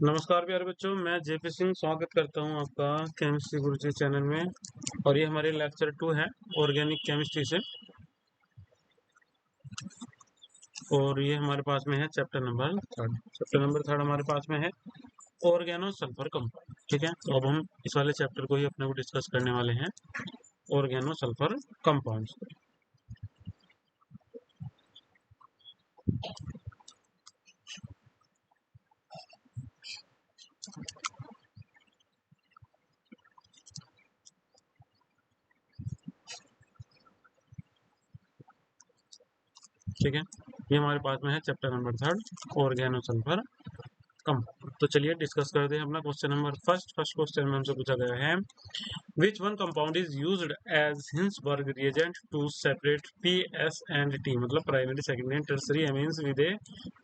नमस्कार प्यारे बच्चों, मैं जेपी सिंह स्वागत करता हूं आपका केमिस्ट्री गुरुजी चैनल में। और ये हमारे लेक्चर 2 है ऑर्गेनिक केमिस्ट्री से। और ये हमारे पास में है चैप्टर नंबर 3 हमारे पास में है ऑर्गेनो सल्फर कंपाउंड। ठीक है, तो अब हम इस वाले चैप्टर को ही अपने को डिस्कस करने वाले हैं, ऑर्गेनो सल्फर कंपाउंड्स। ठीक है, ये हमारे पास में है chapter number 3 organo sulphur compound. तो चलिए डिस्कस करते हैं अपना क्वेश्चन नंबर फर्स्ट क्वेश्चन में हमसे पूछा गया है, which one compound is used as Hinsberg reagent to separate P, S and T, मतलब primary secondary and tertiary amines with a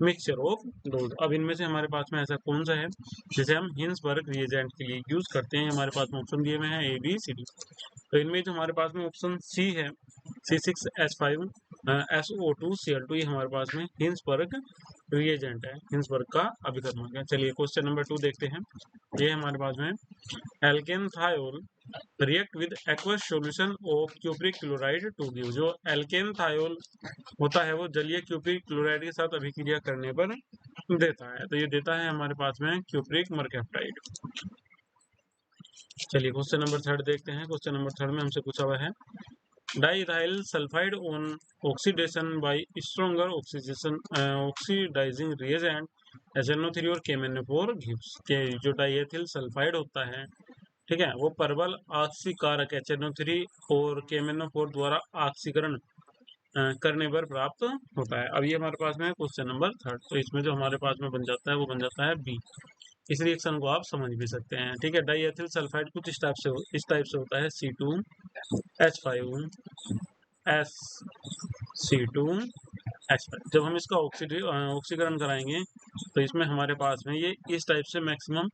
mixture of those. अब इनमें से हमारे पास में ऐसा कौन सा है जिसे हम हिंसबर्ग रिएजेंट के लिए यूज करते हैं। हमारे पास में ऑप्शन दिए हुए हैं ए बी सी डी। तो इनमें जो हमारे पास में ऑप्शन सी है C6H5 SO2Cl2, ये हमारे पास में हिंसबर्ग रिएजेंट है, हिंसबर्ग का अभिकर्मक है। चलिए क्वेश्चन नंबर 2 देखते हैं। ये हमारे पास में alkane thiol react with aqueous solution of cupric chloride to give. जो एल्केन थायोल होता है वो जलीय क्यूप्रिक क्लोराइड के साथ अभिक्रिया करने पर देता है। तो ये देता है हमारे पास में क्यूप्रिक मर्केप्टाइड। चलिए क्वेश्चन नंबर 3 देखते हैं। क्वेश्चन नंबर 3 में हमसे पूछा हुआ है, diethyl sulphide on oxidation by stronger oxidising reagent HNO3 और KMnO4 गिव्स। के जो डाइएथिल सल्फाइड होता है, ठीक है, वो प्रबल ऑक्सीकारक HNO3 और KMnO4 द्वारा ऑक्सीकरण करने पर प्राप्त होता है। अब ये हमारे पास में क्वेश्चन नंबर 3, तो इसमें जो हमारे पास में बन जाता है वो बन जाता है बी। इस रिएक्शन को आप समझ भी सकते हैं। ठीक है, डाइएथिल सल्फाइड कुछ इस टाइप से होता है C2H5SC2H5। जब हम इसका ऑक्सीकरण कराएंगे तो इसमें हमारे पास में ये इस टाइप से मैक्सिमम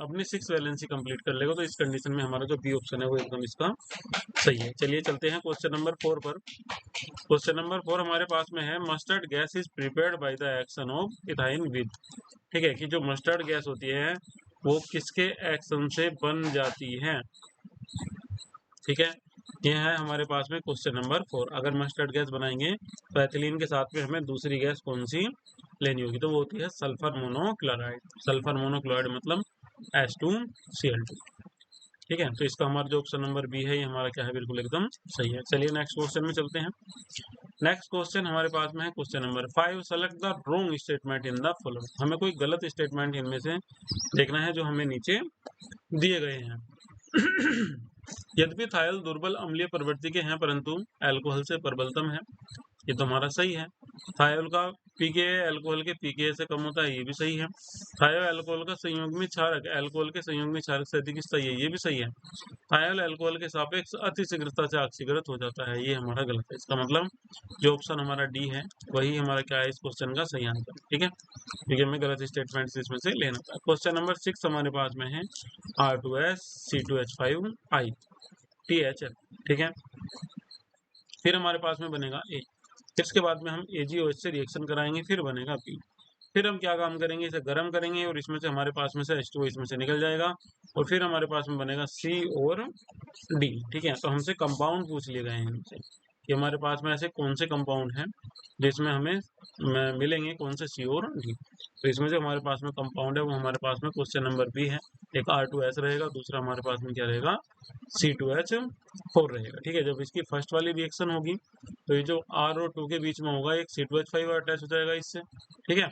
अपनी 6 वैलेंसी कंप्लीट कर लेगा। तो इस कंडीशन में हमारा जो बी ऑप्शन है वो एकदम इसका सही है। चलिए चलते हैं क्वेश्चन नंबर 4 पर। क्वेश्चन नंबर 4 हमारे पास में है, mustard gas is prepared by the action of ethyne with. ठीक है, कि जो मस्टर्ड गैस होती है वो किसके एक्शन से बन जाती है। ठीक है, ये है हमारे पास में क्वेश्चन नंबर 4। अगर मस्टर्ड गैस बनाएंगे तो एथिलीन के साथ में हमें दूसरी गैस कौन सी लेनी होगी, तो वो होती है सल्फर मोनोक्लोराइड। सल्फर मोनोक्लोराइड मतलब H2Cl2। ठीक है, तो इसका हमारा जो ऑप्शन नंबर बी है ये हमारा क्या है, बिल्कुल एकदम सही है। चलिए नेक्स्ट क्वेश्चन में चलते हैं। नेक्स्ट क्वेश्चन हमारे पास में है question number 5, select the wrong statement in the following. हमें कोई गलत स्टेटमेंट इनमें से देखना है जो हमें नीचे दिए गए हैं। यद्यपि थायल दुर्बल अम्लीय प्रवृत्ति के हैं परंतु अल्कोहल से प्रबलतम है, ये तो हमारा सही है। थायल का पीके अल्कोहल के पीके से कम होता है, ये भी सही है। थायल अल्कोहल का संयुग्मी क्षारक अल्कोहल के संयुग्मी क्षारक से अधिक सही है, ये भी सही है। थायल अल्कोहल के सापेक्ष अति शीघ्रता से ऑक्सीकृत हो जाता है, ये हमारा गलत है। इसका मतलब जो ऑप्शन हमारा डी है वही हमारा क्या है इस क्वेश्चन का सही आंसर। ठीक है, क्योंकि हमें गलत स्टेटमेंट इसमें से लेना था। क्वेश्चन नंबर 6 हमारे पास में है R2SC2H5ITHL। ठीक है, फिर हमारे पास में बनेगा ए, फिर इसके बाद में हम AgOH से रिएक्शन कराएंगे, फिर बनेगा बी। फिर हम क्या काम करेंगे, इसे गर्म करेंगे और इसमें से हमारे पास में से H2O इसमें से निकल जाएगा और फिर हमारे पास में बनेगा C और D। ठीक है, तो हमसे कंपाउंड पूछ लिए गए हैं हमसे कि हमारे पास में ऐसे कौन से कंपाउंड हैं जिसमें हमें मिलेंगे कौन से C और D। तो इसमें जो हमारे पास में कंपाउंड है वो हमारे पास में क्वेश्चन नंबर बी है। एक R2S रहेगा, दूसरा हमारे पास में क्या रहेगा C2H4 रहेगा। ठीक है, जब इसकी फर्स्ट वाली रिएक्शन होगी तो ये जो R और 2 के बीच में होगा एक C2H5 अटैच हो जाएगा इससे। ठीक है,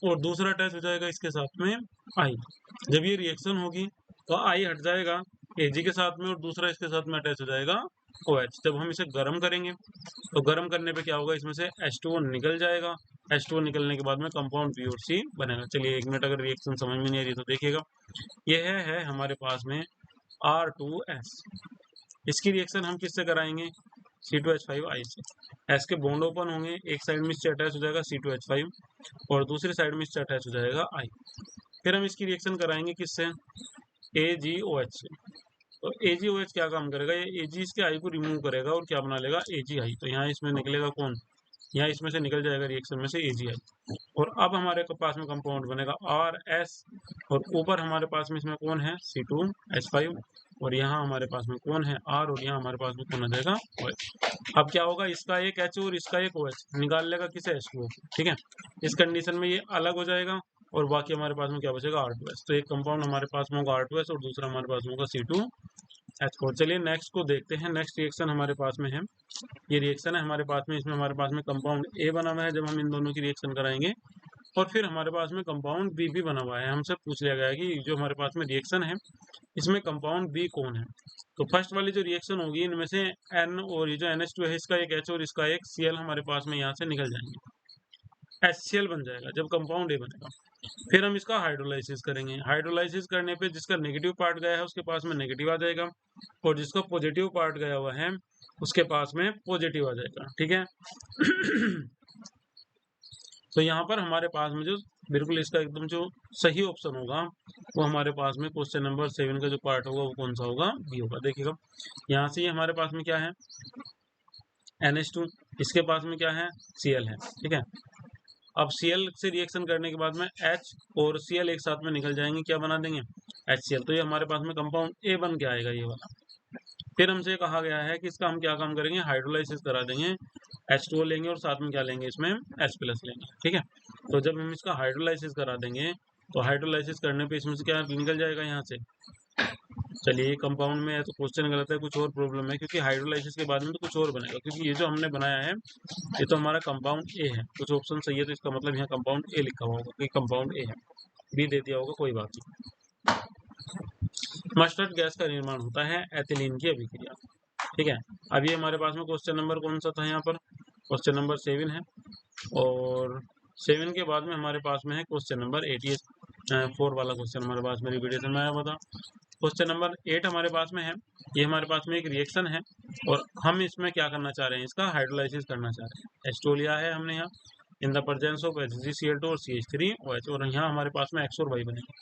और दूसरा अटैच हो जाएगा इसके साथ में I। जब ये रिएक्शन होगी तो I हट जाएगा Ag के साथ में और दूसरा इसके साथ में अटैच हो जाएगा OH। जब हम इसे गर्म करेंगे तो गर्म करने पे क्या होगा, इसमें से H2O निकल जाएगा। H2O निकलने के बाद में कंपाउंड B और C बनेगा। चलिए एक मिनट, अगर रिएक्शन समझ में नहीं आ रही तो देखिएगा। यह है हमारे पास में R2S। इसकी रिएक्शन हम किससे कराएंगे, C2H5I से। S के बॉन्ड ओपन होंगे, एक साइड में इससे अटैच हो जाएगा C2H5 और दूसरी साइड में इससे अटैच हो जाएगा I। फिर हम इसकी रिएक्शन कराएंगे किससे, AgOH से। तो AgOH क्या काम करेगा, ये Ag इसके I को रिमूव करेगा और क्या बना लेगा AgI। तो यहाँ इसमें निकलेगा कौन, यहाँ इसमें से निकल जाएगा रिएक्शन में से AgI। और अब हमारे पास में कंपाउंड बनेगा RS, और ऊपर हमारे पास में इसमें कौन है C2H5, और यहाँ हमारे पास में कौन है R, और यहाँ हमारे पास में कौन आ जाएगा OH। अब क्या होगा, इसका एक H और इसका एक OH निकाल लेगा किसे, H2O। ठीक है, इस कंडीशन में ये अलग हो जाएगा और बाकी हमारे पास में क्या बचेगा, R2S। तो एक कंपाउंड हमारे पास में होगा R2S और दूसरा हमारे पास में होगा C2H4। चलिए नेक्स्ट को देखते हैं। नेक्स्ट रिएक्शन हमारे पास में है, ये रिएक्शन है हमारे पास में, इसमें हमारे पास में कंपाउंड A बना हुआ है जब हम इन दोनों की रिएक्शन कराएंगे, और फिर हमारे पास में कंपाउंड B भी बना हुआ है। हमसे पूछ लिया गया है कि जो हमारे पास में रिएक्शन है इसमें कंपाउंड B कौन है। तो फर्स्ट वाली जो रिएक्शन होगी इनमें से N और ये जो NH2 है इसका एक H और इसका एक Cl हमारे पास में यहाँ से निकल जाएंगे, HCl बन जाएगा जब कंपाउंड A बनेगा। फिर हम इसका हाइड्रोलाइसिस करेंगे। हाइड्रोलाइसिस करने पे जिसका नेगेटिव पार्ट गया है उसके पास में नेगेटिव आ जाएगा, और जिसका पॉजिटिव पार्ट गया हुआ है उसके पास में पॉजिटिव आ जाएगा। ठीक है तो यहाँ पर हमारे पास में जो बिल्कुल इसका एकदम जो सही ऑप्शन होगा वो हमारे पास में क्वेश्चन नंबर 7 का जो पार्ट होगा वो कौन सा होगा, बी होगा। देखिएगा यहाँ से ये हमारे पास में क्या है, NH2, इसके पास में क्या है, Cl है। ठीक है, अब Cl से रिएक्शन करने के बाद में H और Cl एक साथ में निकल जाएंगे, क्या बना देंगे, HCl। तो ये हमारे पास में कंपाउंड A बन के आएगा, ये वाला। फिर हमसे कहा गया है कि इसका हम क्या काम करेंगे, हाइड्रोलाइसिस करा देंगे, H2O लेंगे और साथ में क्या लेंगे, इसमें H+ लेंगे। ठीक है, तो जब हम इसका हाइड्रोलाइसिस करा देंगे तो हाइड्रोलाइसिस करने पे इसमें से क्या निकल जाएगा यहाँ से। चलिए ये कंपाउंड में है तो क्वेश्चन गलत है, कुछ और प्रॉब्लम है, क्योंकि हाइड्रोलाइसिस के बाद में तो कुछ और बनेगा, क्योंकि ये जो हमने बनाया है ये तो हमारा कंपाउंड A है। कुछ ऑप्शन सही है तो इसका मतलब यहाँ कंपाउंड A लिखा हुआ होगा कि कंपाउंड A है, B दे दिया होगा, कोई बात नहीं। मस्टर्ड गैस का निर्माण होता है एथिलीन की अभिक्रिया। ठीक है, अब ये हमारे पास में क्वेश्चन नंबर कौन सा था, यहाँ पर क्वेश्चन नंबर 7 है, और 7 के बाद में हमारे पास में है क्वेश्चन नंबर 84 वाला क्वेश्चन हमारे पास में रिपीटेशन में आया हुआ था। क्वेश्चन नंबर 8 हमारे पास में है, ये हमारे पास में एक रिएक्शन है और हम इसमें क्या करना चाह रहे हैं, इसका हाइड्रोलाइसिस करना चाह रहे हैं। H2 लिया है हमने यहाँ in the presence of HgCl2 और CH3OH, और यहाँ हमारे पास में X और Y बनेगा।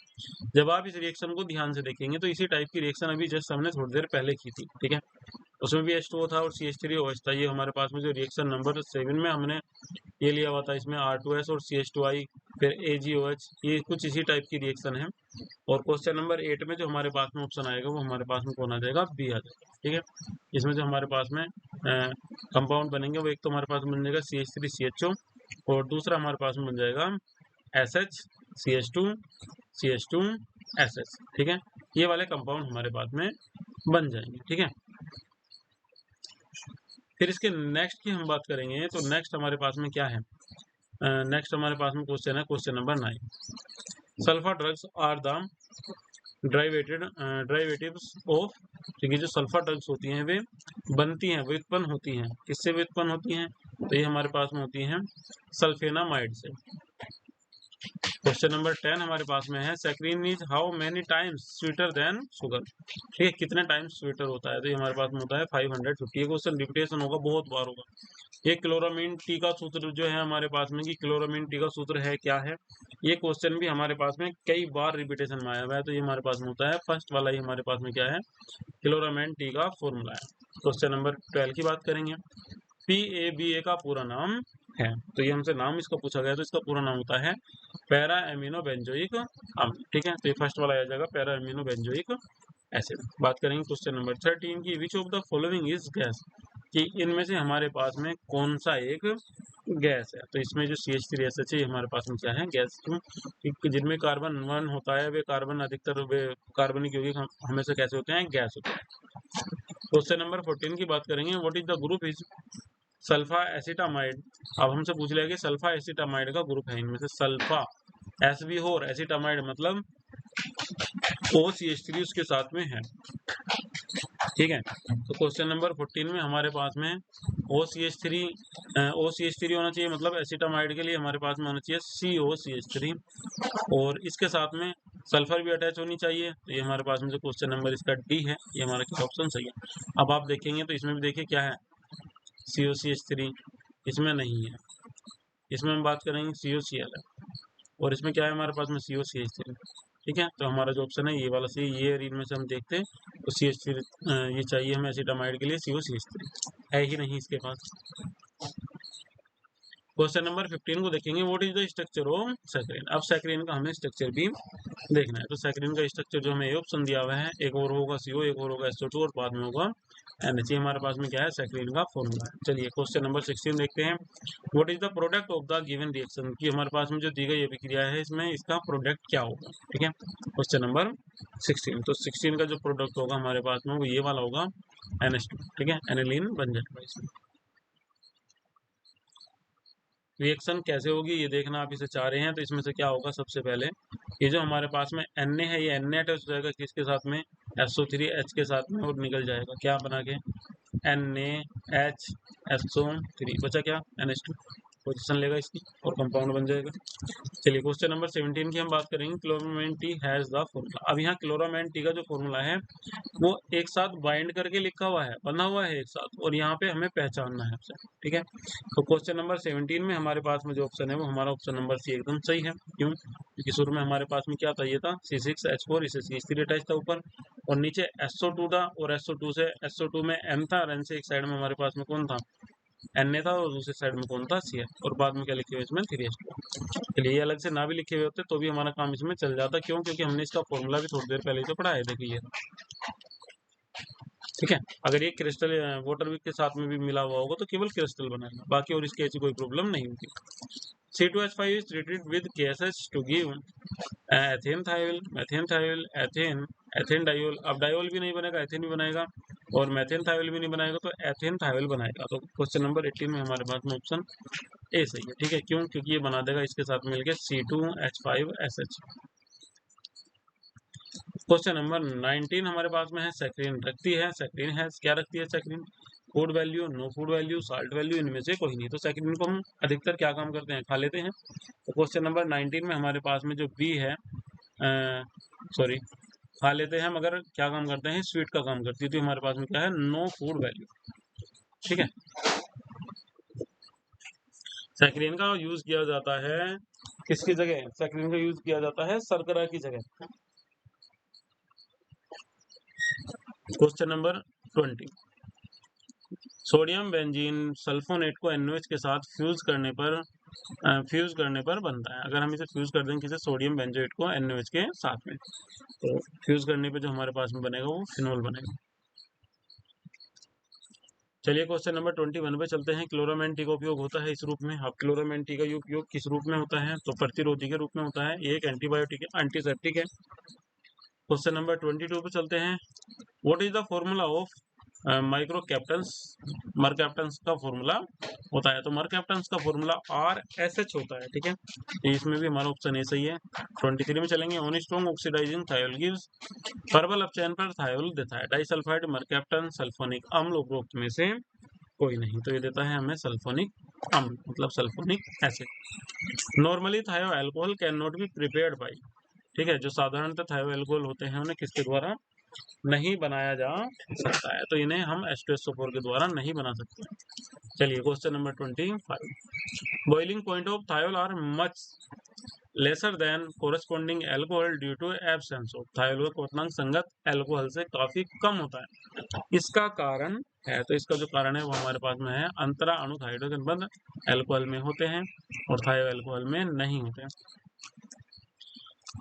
जब आप इस रिएक्शन को ध्यान से देखेंगे तो इसी टाइप की रिएक्शन अभी जस्ट हमने थोड़ी देर पहले की थी। ठीक है, उसमें भी H2O था और CH3OH था। ये हमारे पास में जो रिएक्शन नंबर 7 में हमने ये लिया हुआ था, इसमें R2S और CH2I फिर AgOH, ये कुछ इसी टाइप की रिएक्शन है। और क्वेश्चन नंबर 8 में जो हमारे पास में ऑप्शन आएगा वो हमारे पास में कौन आ जाएगा, B आ जाएगा। ठीक है, इसमें जो हमारे पास में कंपाउंड बनेंगे वो एक तो हमारे पास में बन जाएगा CH3CHO, और दूसरा हमारे पास में बन जाएगा SH CH2CH2SH। ठीक है, ये वाले कंपाउंड हमारे पास में बन जाएंगे। ठीक है, फिर इसके नेक्स्ट की हम बात करेंगे तो नेक्स्ट हमारे पास में क्या है, नेक्स्ट हमारे पास में क्वेश्चन है question number 9। Sulpha drugs are the derivatives of, क्योंकि जो सल्फा ड्रग्स होती हैं वे बनती हैं, वे उत्पन्न होती हैं, किससे वे उत्पन्न होती हैं, तो ये हमारे पास में होती हैं सल्फेनामाइड से। क्वेश्चन नंबर 10 हमारे पास में है, saccharin is how many times sweeter than sugar. ठीक है, कितने टाइम्स स्वीटर होता है, तो ये हमारे पास में होता है 550। ये क्वेश्चन रिपीटेशन होगा, बहुत बार होगा। ये क्लोरामीन टी का सूत्र जो है हमारे पास में, कि क्लोरामीन टी का सूत्र है क्या है, ये क्वेश्चन भी हमारे पास में कई बार रिपीटेशन में आया हुआ है। तो ये हमारे पास में होता है फर्स्ट वाला, ही हमारे पास में क्या है, क्लोरामीन टी का फॉर्मूला है। क्वेश्चन नंबर 12 की बात करेंगे, PABA का पूरा नाम है, तो ये हमसे नाम इसका पूछा गया, तो इसका पूरा नाम होता है पैरा एमिनो बेंजोइक अम्ल। ठीक है, तो ये फर्स्ट वाला आ जाएगा पैरा एमिनो बेंजोइक एसिड। बात करेंगे क्वेश्चन नंबर 13 की, विच of the following is gas, कि इनमें से हमारे पास में कौन सा एक गैस है। तो इसमें जो CH3SH है ये हमारे पास में क्या है, गैस। क्यों, जिनमें कार्बन 1 होता है वे कार्बन अधिकतर वे कार्बनिक यौगिक हमेशा कैसे होते हैं, गैस होते हैं। क्वेश्चन नंबर 14 की बात करेंगे, what is the group is sulpha acetamide. अब हमसे पूछ लिया कि सल्फा एसिटामाइड का ग्रुप है, इनमें से सल्फा SV हो और एसिटामाइड मतलब OCH3 उसके साथ में है। ठीक है, तो क्वेश्चन नंबर 14 में हमारे पास में OCH3 होना चाहिए, मतलब एसिटामाइड के लिए हमारे पास में होना चाहिए COCH3, और इसके साथ में सल्फर भी अटैच होनी चाहिए। तो ये हमारे पास में जो क्वेश्चन नंबर इसका D है, ये हमारा क्या ऑप्शन सही है। अब आप देखेंगे तो इसमें भी देखिए क्या है, COCH3 इसमें नहीं है, इसमें हम बात करेंगे COCl है, और इसमें क्या है हमारे पास में COCH3। ठीक है, तो हमारा जो ऑप्शन है ये वाला सही, ये इनमें से हम देखते हैं तो CH3 ये चाहिए हमें एसिटामाइड के लिए, COCH3 है ही नहीं इसके पास। क्वेश्चन नंबर 15 को देखेंगे, what is the structure of saccharin. अब सैकरीन का हमें स्ट्रक्चर भी देखना है। तो सैकरीन का स्ट्रक्चर जो हमें ऑप्शन दिया हुआ है, एक और होगा CO, एक और होगा SO2 और बाद में होगा NH। हमारे पास में क्या है, सैकरीन का फॉर्मूला है। चलिए क्वेश्चन नंबर 16 देखते हैं, what is the product of the given reaction, की हमारे पास में जो दी गई अभिक्रिया है इसमें इसका प्रोडक्ट क्या होगा। ठीक है, क्वेश्चन नंबर 16। तो 16 का जो प्रोडक्ट होगा हमारे पास में वो ये वाला होगा NH2। ठीक है, एनिलीन बन जाएगा इसमें। रिएक्शन कैसे होगी ये देखना आप इसे चाह रहे हैं, तो इसमें से क्या होगा, सबसे पहले ये जो हमारे पास में Na है, ये Na अटैच हो जाएगा किसके साथ में, SO3H के साथ में, और निकल जाएगा क्या बना के, NaHSO3, बचा क्या, NH2, पोजीशन लेगा इसकी और कंपाउंड बन जाएगा। चलिए क्वेश्चन नंबर 17 की हम बात करेंगे, chloramine T has the formula. अब यहाँ क्लोरामाइन टी का जो फॉर्मूला है वो एक साथ बाइंड करके लिखा हुआ है, बना हुआ है एक साथ, और यहाँ पे हमें पहचानना है आपसे। ठीक है, तो क्वेश्चन नंबर 17 में हमारे पास में जो ऑप्शन है वो हमारा ऑप्शन नंबर सी एकदम सही है। क्यों, क्योंकि शुरू में हमारे पास में क्या था, ये था C6H4, इसे CH3 अटैच था ऊपर, और नीचे SO2 था, और SO2 से SO2 में M था, और N से एक साइड में हमारे पास में कौन था, Na था, और दूसरी साइड में कौन था, Cl, और बाद में क्या लिखे हुए इसमें 3H2। चलिए ये अलग से ना भी लिखे हुए होते तो भी हमारा काम इसमें चल जाता। क्यों, क्योंकि हमने इसका फॉर्मूला भी थोड़ी देर पहले ही तो पढ़ा है, देखिए। ठीक है, अगर ये क्रिस्टल वाटर के साथ में भी मिला हुआ होगा तो केवल क्रिस्टल बनाएगा, बाकी और इसकी ऐसी कोई प्रॉब्लम नहीं होगी। C2H5 is treated with KSH to give ethane thiol, methane thiol, ethane diol. अब डायोल भी नहीं बनेगा, एथेन भी बनाएगा, और मैथेन थायोल भी नहीं बनाएगा तो एथेन थायोल बनाएगा। तो क्वेश्चन नंबर 18 में हमारे पास में ऑप्शन ए सही है। ठीक है, क्यों, क्योंकि ये बना देगा इसके साथ मिलकर C2H5SH। क्वेश्चन नंबर 19 हमारे पास में है, सैकरीन रखती है, सैकरीन है, क्या रखती है saccharin, food value, no food value, salt value, इनमें से कोई नहीं। तो सैकरीन को हम अधिकतर क्या काम करते हैं, खा लेते हैं। तो क्वेश्चन नंबर 19 में हमारे पास में जो बी है, सॉरी, खा लेते हैं मगर क्या काम करते हैं, स्वीट का काम करती है। तो हमारे पास में क्या है, नो फूड वैल्यू। ठीक है, सैकरीन का यूज किया जाता है किसकी जगह, सैकरीन का यूज किया जाता है शर्करा की जगह। Question number 20, sodium benzene sulphonate को NOH के साथ फ्यूज करने पर बनता है। अगर हम इसे फ्यूज कर देंगे किसे, सोडियम बेंजोएट को NOH के साथ में, तो फ्यूज करने पे जो हमारे पास में बनेगा वो फिनोल बनेगा। चलिए क्वेश्चन नंबर 21 पे चलते हैं। क्लोरामाइन टी का उपयोग होता है इस रूप में। अब क्लोरामाइन टी का उपयोग किस रूप में होता है, तो प्रतिरोधी के रूप में होता है। ये एक एंटीबायोटिक है, एंटीसेप्टिक है। क्वेश्चन नंबर 22 पे चलते हैं, what is the formula of mercaptans. Mercaptans का फॉर्मूला होता है, तो मरकैप्टन्स का फॉर्मूला RSH होता है। ठीक है, तो इसमें भी हमारा ऑप्शन ए सही है। 23 में चलेंगे, on strong oxidizing thiol gives, पर्बल अपचयन पर थायोल देता है डाइसल्फाइड मरकैप्टन सल्फोनिक अम्ल, उपरोक्त में से कोई नहीं। तो ये देता है हमें सल्फोनिक अम्ल, मतलब सल्फोनिक एसिड। नॉर्मली थायो alcohol can not be prepared by. ठीक है, जो साधारणतः थायो एल्कोहल होते हैं उन्हें किसके द्वारा नहीं बनाया जा सकता है, तो इन्हें हम H2SO4 के द्वारा नहीं बना सकते। चलिए question number 25, boiling point of thiol are much lesser than corresponding alcohol due to absence of thiol का क्वथनांक संगत एल्कोहल से काफी कम होता है। इसका कारण है, तो इसका जो कारण है वो हमारे पास में है, अंतरा अणु हाइड्रोजन बंध एल्कोहल में होते हैं और थायो एल्कोहल में नहीं होते हैं।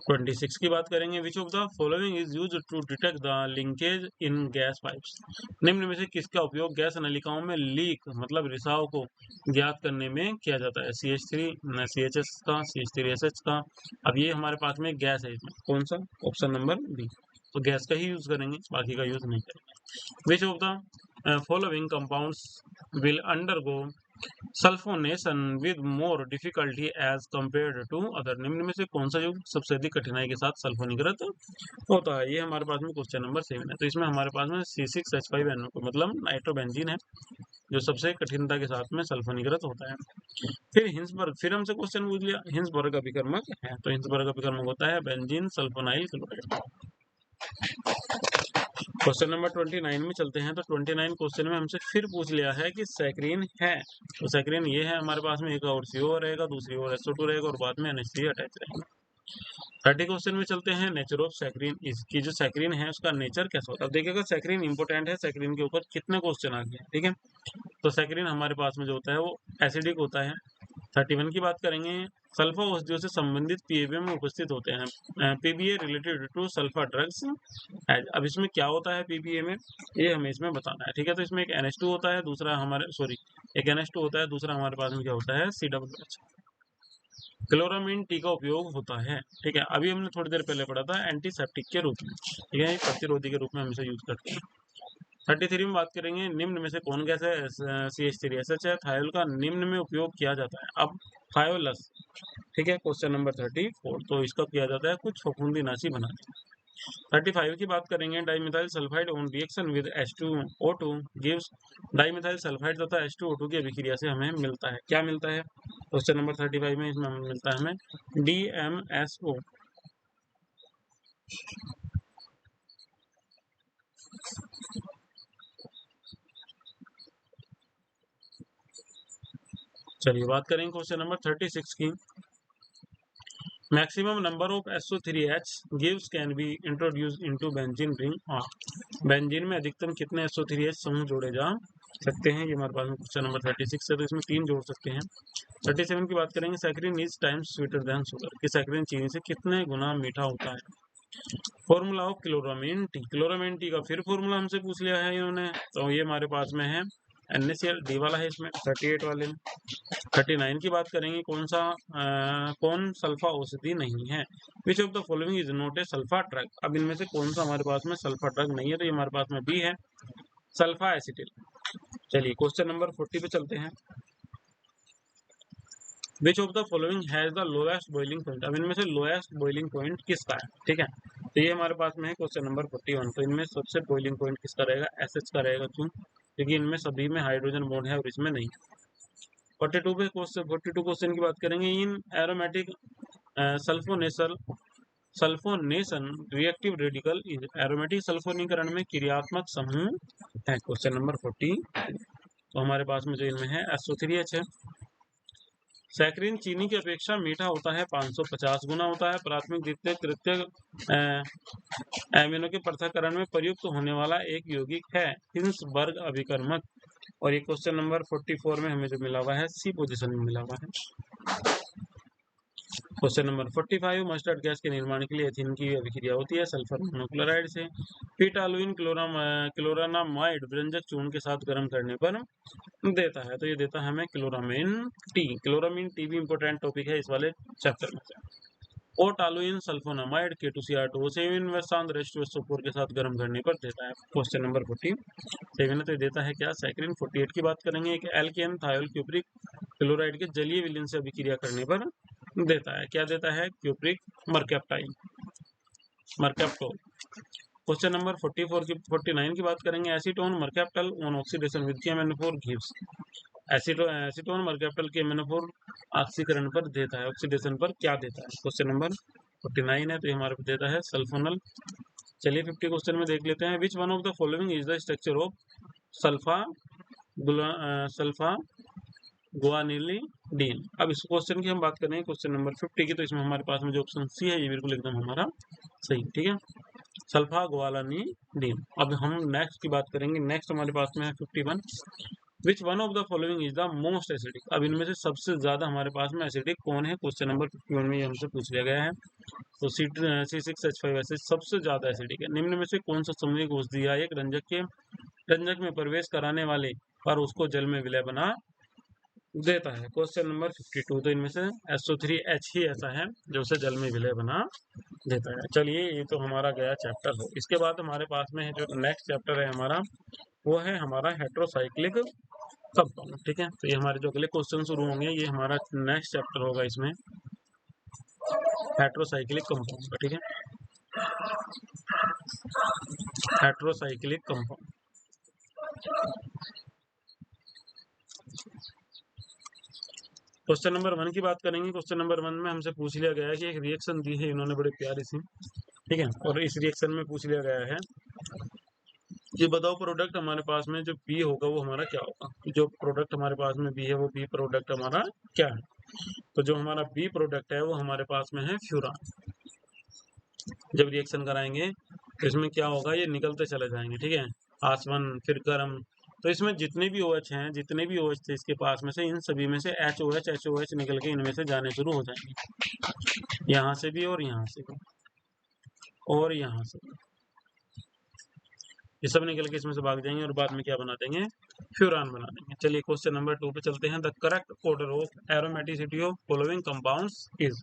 26 की बात करेंगे, which of the following is used to detect the linkage in gas pipes. निम्न में से किसका उपयोग गैस नलिकाओं में लीक मतलब रिसाव को ज्ञात करने में किया जाता है, CH3 CHS का, CH3SH का। अब ये हमारे पास में गैस है, इसमें कौन सा, ऑप्शन नंबर बी, तो गैस का ही यूज करेंगे, बाकी का यूज नहीं करेंगे। Which of the following compounds will undergo sulphonation with more difficulty as compared to other. निम्न में से कौन सा युग सबसे अधिक कठिनाई के साथ सल्फोनीकृत होता है, ये हमारे पास में क्वेश्चन नंबर 7 है। तो इसमें हमारे पास में C6H5NO मतलब नाइट्रोबेंजीन है जो सबसे कठिनता के साथ में सल्फोनीकृत होता है। फिर हिंसबर्ग, फिर हमसे क्वेश्चन पूछ लिया, हिंसबर्ग अभिकर्मक है, तो हिंसबर्ग अभिकर्मक होता है benzene sulfonyl chloride. Question number 29 में चलते हैं। तो 29 क्वेश्चन में हमसे फिर पूछ लिया है कि सैकरीन है, तो सैकरीन ये है हमारे पास में, एक और CO रहेगा, दूसरी ओर SO2 रहेगा और बाद में NH3 अटैच रहेगा। 30 क्वेश्चन में चलते हैं, नेचर ऑफ सैकरीन, इसकी जो सैकरीन है उसका नेचर कैसा होता है। अब देखिएगा सैकरीन इंपोर्टेंट है, सैकरीन के ऊपर कितने क्वेश्चन आ गए हैं। ठीक है, तो सैकरीन हमारे पास में जो होता है वो एसिडिक होता है, 31 की बात करेंगे, सल्फा औषधियों से संबंधित पीएबीए में उपस्थित होते हैं। PBA related to sulpha drugs. अब इसमें क्या होता है पीबीए में, ये हमें इसमें बताना है, ठीक है। तो इसमें एक NH2 होता है, दूसरा एक NH2 होता है, दूसरा हमारे पास में क्या होता है, COOH। क्लोरामीन टी का उपयोग होता है, ठीक है। अभी हमने थोड़ी देर पहले पढ़ा था एंटीसेप्टिक के रूप में, ठीक है, प्रतिरोधी के रूप में हम इसे यूज करते हैं। 33 में बात करेंगे, निम्न में से कौन गैस है, CH3SH है, थायोल का निम्न में उपयोग किया जाता है। अब थायोलस, ठीक है, क्वेश्चन नंबर 34, तो इसका किया जाता है कुछ फफूंदीनाशी बनाने। 35 की बात करेंगे, dimethyl sulphide on reaction with H2O2 gives. Dimethyl sulphide तथा H2O2 की अभिक्रिया से हमें मिलता है, क्या मिलता है, क्वेश्चन नंबर 35 में इसमें मिलता है हमें DMSO। चलिए बात करेंगे क्वेश्चन नंबर 36 की। Maximum number of SO3H gives can be introduced into benzene ring of. Benzene में अधिकतम कितने SO3H समूह जोड़े जा सकते हैं, ये हमारे पास में क्वेश्चन नंबर 36 है, तो इसमें 3 जोड़ सकते हैं। 37 की बात करेंगे, saccharin is times sweeter than sugar, कि सैकरीन चीनी से कितने गुना मीठा होता है। Formula of chloramine T, chloramine T का फिर फॉर्मूला हमसे पूछ लिया है इन्होंने, तो ये हमारे पास में है NaCl, डी वाला है इसमें 38 वाले में। 39 की बात करेंगे, कौन सल्फा औषधि नहीं है, which of the following is not a sulpha drug. अब इनमें से कौन सा हमारे पास में सल्फा ड्रग नहीं है, तो ये हमारे पास में बी है, सल्फा एसिटिल। चलिए क्वेश्चन नंबर 40 पे चलते हैं। Which of the following has the lowest boiling point. अब इनमें से लोएस्ट बॉइलिंग पॉइंट किसका है, ठीक है, तो ये हमारे पास में है क्वेश्चन नंबर 41। तो इनमें सबसे बॉइलिंग पॉइंट किसका रहेगा, SH का रहेगा, क्यों, क्योंकि इनमें सभी में हाइड्रोजन बॉन्ड है और इसमें नहीं। 42 क्वेश्चन की बात करेंगे, in aromatic sulfonation reactive radical is. Aromatic सल्फोनीकरण में क्रियात्मक समूह है, क्वेश्चन नंबर 40। तो हमारे पास में जो इनमें है SO3H है। सैकरीन चीनी की अपेक्षा मीठा होता है, 550 गुना होता है। प्राथमिक द्वितीयक तृतीयक एमिनो के पृथक्करण में प्रयुक्त होने वाला एक यौगिक है, हिंसबर्ग अभिकर्मक। और ये क्वेश्चन नंबर 44 में हमें जो मिला हुआ है, C पोजीशन में मिला हुआ है। क्वेश्चन नंबर 45, मस्टर्ड गैस के निर्माण के लिए एथिलीन की अभिक्रिया होती है सल्फर मोनोक्लोराइड से। पीटालुइन क्लोरानामाइड व्यंजक चूर्ण के साथ गर्म करने पर देता है, तो ये देता है हमें क्लोरामीन टी। क्लोरामीन टी भी इंपॉर्टेंट टॉपिक है इस वाले चैप्टर में से। ओटालुइन सल्फोनामाइड K2Cr2 से H2SO4 के साथ गर्म करने पर देता है, क्वेश्चन नंबर 47। तो ये देता है क्या, सैकरीन। 48 की बात करेंगे, एक एल्केन थायोल क्यूप्रिक क्लोराइड के जलीय विलयन से अभिक्रिया करने पर देता है, क्या देता है, क्यूप्रिक मरकैप्टोल। क्वेश्चन नंबर 49 की बात करेंगे, acetone mercaptal on oxidation with KMnO4 gives. Acetone mercaptal के MnO4 ऑक्सीकरण पर देता है, ऑक्सीडेशन पर क्या देता है, क्वेश्चन नंबर 49 है, तो ये हमारे को देता है सल्फोनल। चलिए 50 क्वेश्चन में देख लेते हैं, which one of the following is the structure of sulfaguanidine. अब इस क्वेश्चन की हम बात करें क्वेश्चन नंबर 50 की, तो इसमें हमारे पास में जो ऑप्शन C है ये बिल्कुल एकदम हमारा सही, ठीक है, सल्फा गुआनिलीडीन। अब हम नेक्स्ट की बात करेंगे, नेक्स्ट हमारे पास में है 51, विच one of the following is the most acidic. अब इनमें से सबसे ज्यादा हमारे पास में एसिडिक कौन है, क्वेश्चन नंबर 51 में हमसे पूछ लिया गया है। तो C6H5SH सबसे ज्यादा एसिडिक है। निम्न में से कौन सा समूहिक औषधि या एक रंजक में प्रवेश कराने वाले पर उसको जल में विलय बना देता है, क्वेश्चन नंबर 52। तो इनमें से SO3H ही ऐसा है जो उसे जल में विलय बना देता है। चलिए ये तो हमारा गया चैप्टर हो। इसके बाद हमारे पास में जो नेक्स्ट चैप्टर है हमारा, वो है हमारा हेट्रोसाइक्लिक कंपाउंड, ठीक है। तो ये हमारे जो अगले क्वेश्चन शुरू होंगे, ये हमारा नेक्स्ट चैप्टर होगा इसमें, हेट्रोसाइक्लिक कंपाउंड का, ठीक है, हेट्रोसाइक्लिक कंपाउंड। क्वेश्चन नंबर 1 की बात करेंगे। क्वेश्चन नंबर 1 में हमसे पूछ लिया गया है कि एक रिएक्शन दी है इन्होंने बड़े प्यारे से, ठीक है, और इस रिएक्शन में पूछ लिया गया है कि बताओ प्रोडक्ट हमारे पास में जो बी होगा वो हमारा क्या होगा। जो प्रोडक्ट हमारे पास में बी है वो बी प्रोडक्ट हमारा क्या है। तो जो हमारा बी प्रोडक्ट है वो हमारे पास में है फ्यूरान। जब रिएक्शन कराएंगे तो इसमें क्या होगा, ये निकलते चले जाएंगे, ठीक है, आसवन फिर गर्म तो इसमें जितने भी OH हैं, जितने भी OH थे इसके पास में से, इन सभी में से HOH निकल के इनमें से जाने शुरू हो जाएंगे, यहाँ से भी और यहाँ से भी और यहाँ से भी, ये सब निकल के इसमें से भाग जाएंगे और बाद में क्या बना देंगे, फ्यूरान बना देंगे। चलिए क्वेश्चन नंबर 2 पे चलते हैं। The correct order of aromaticity of following compounds is,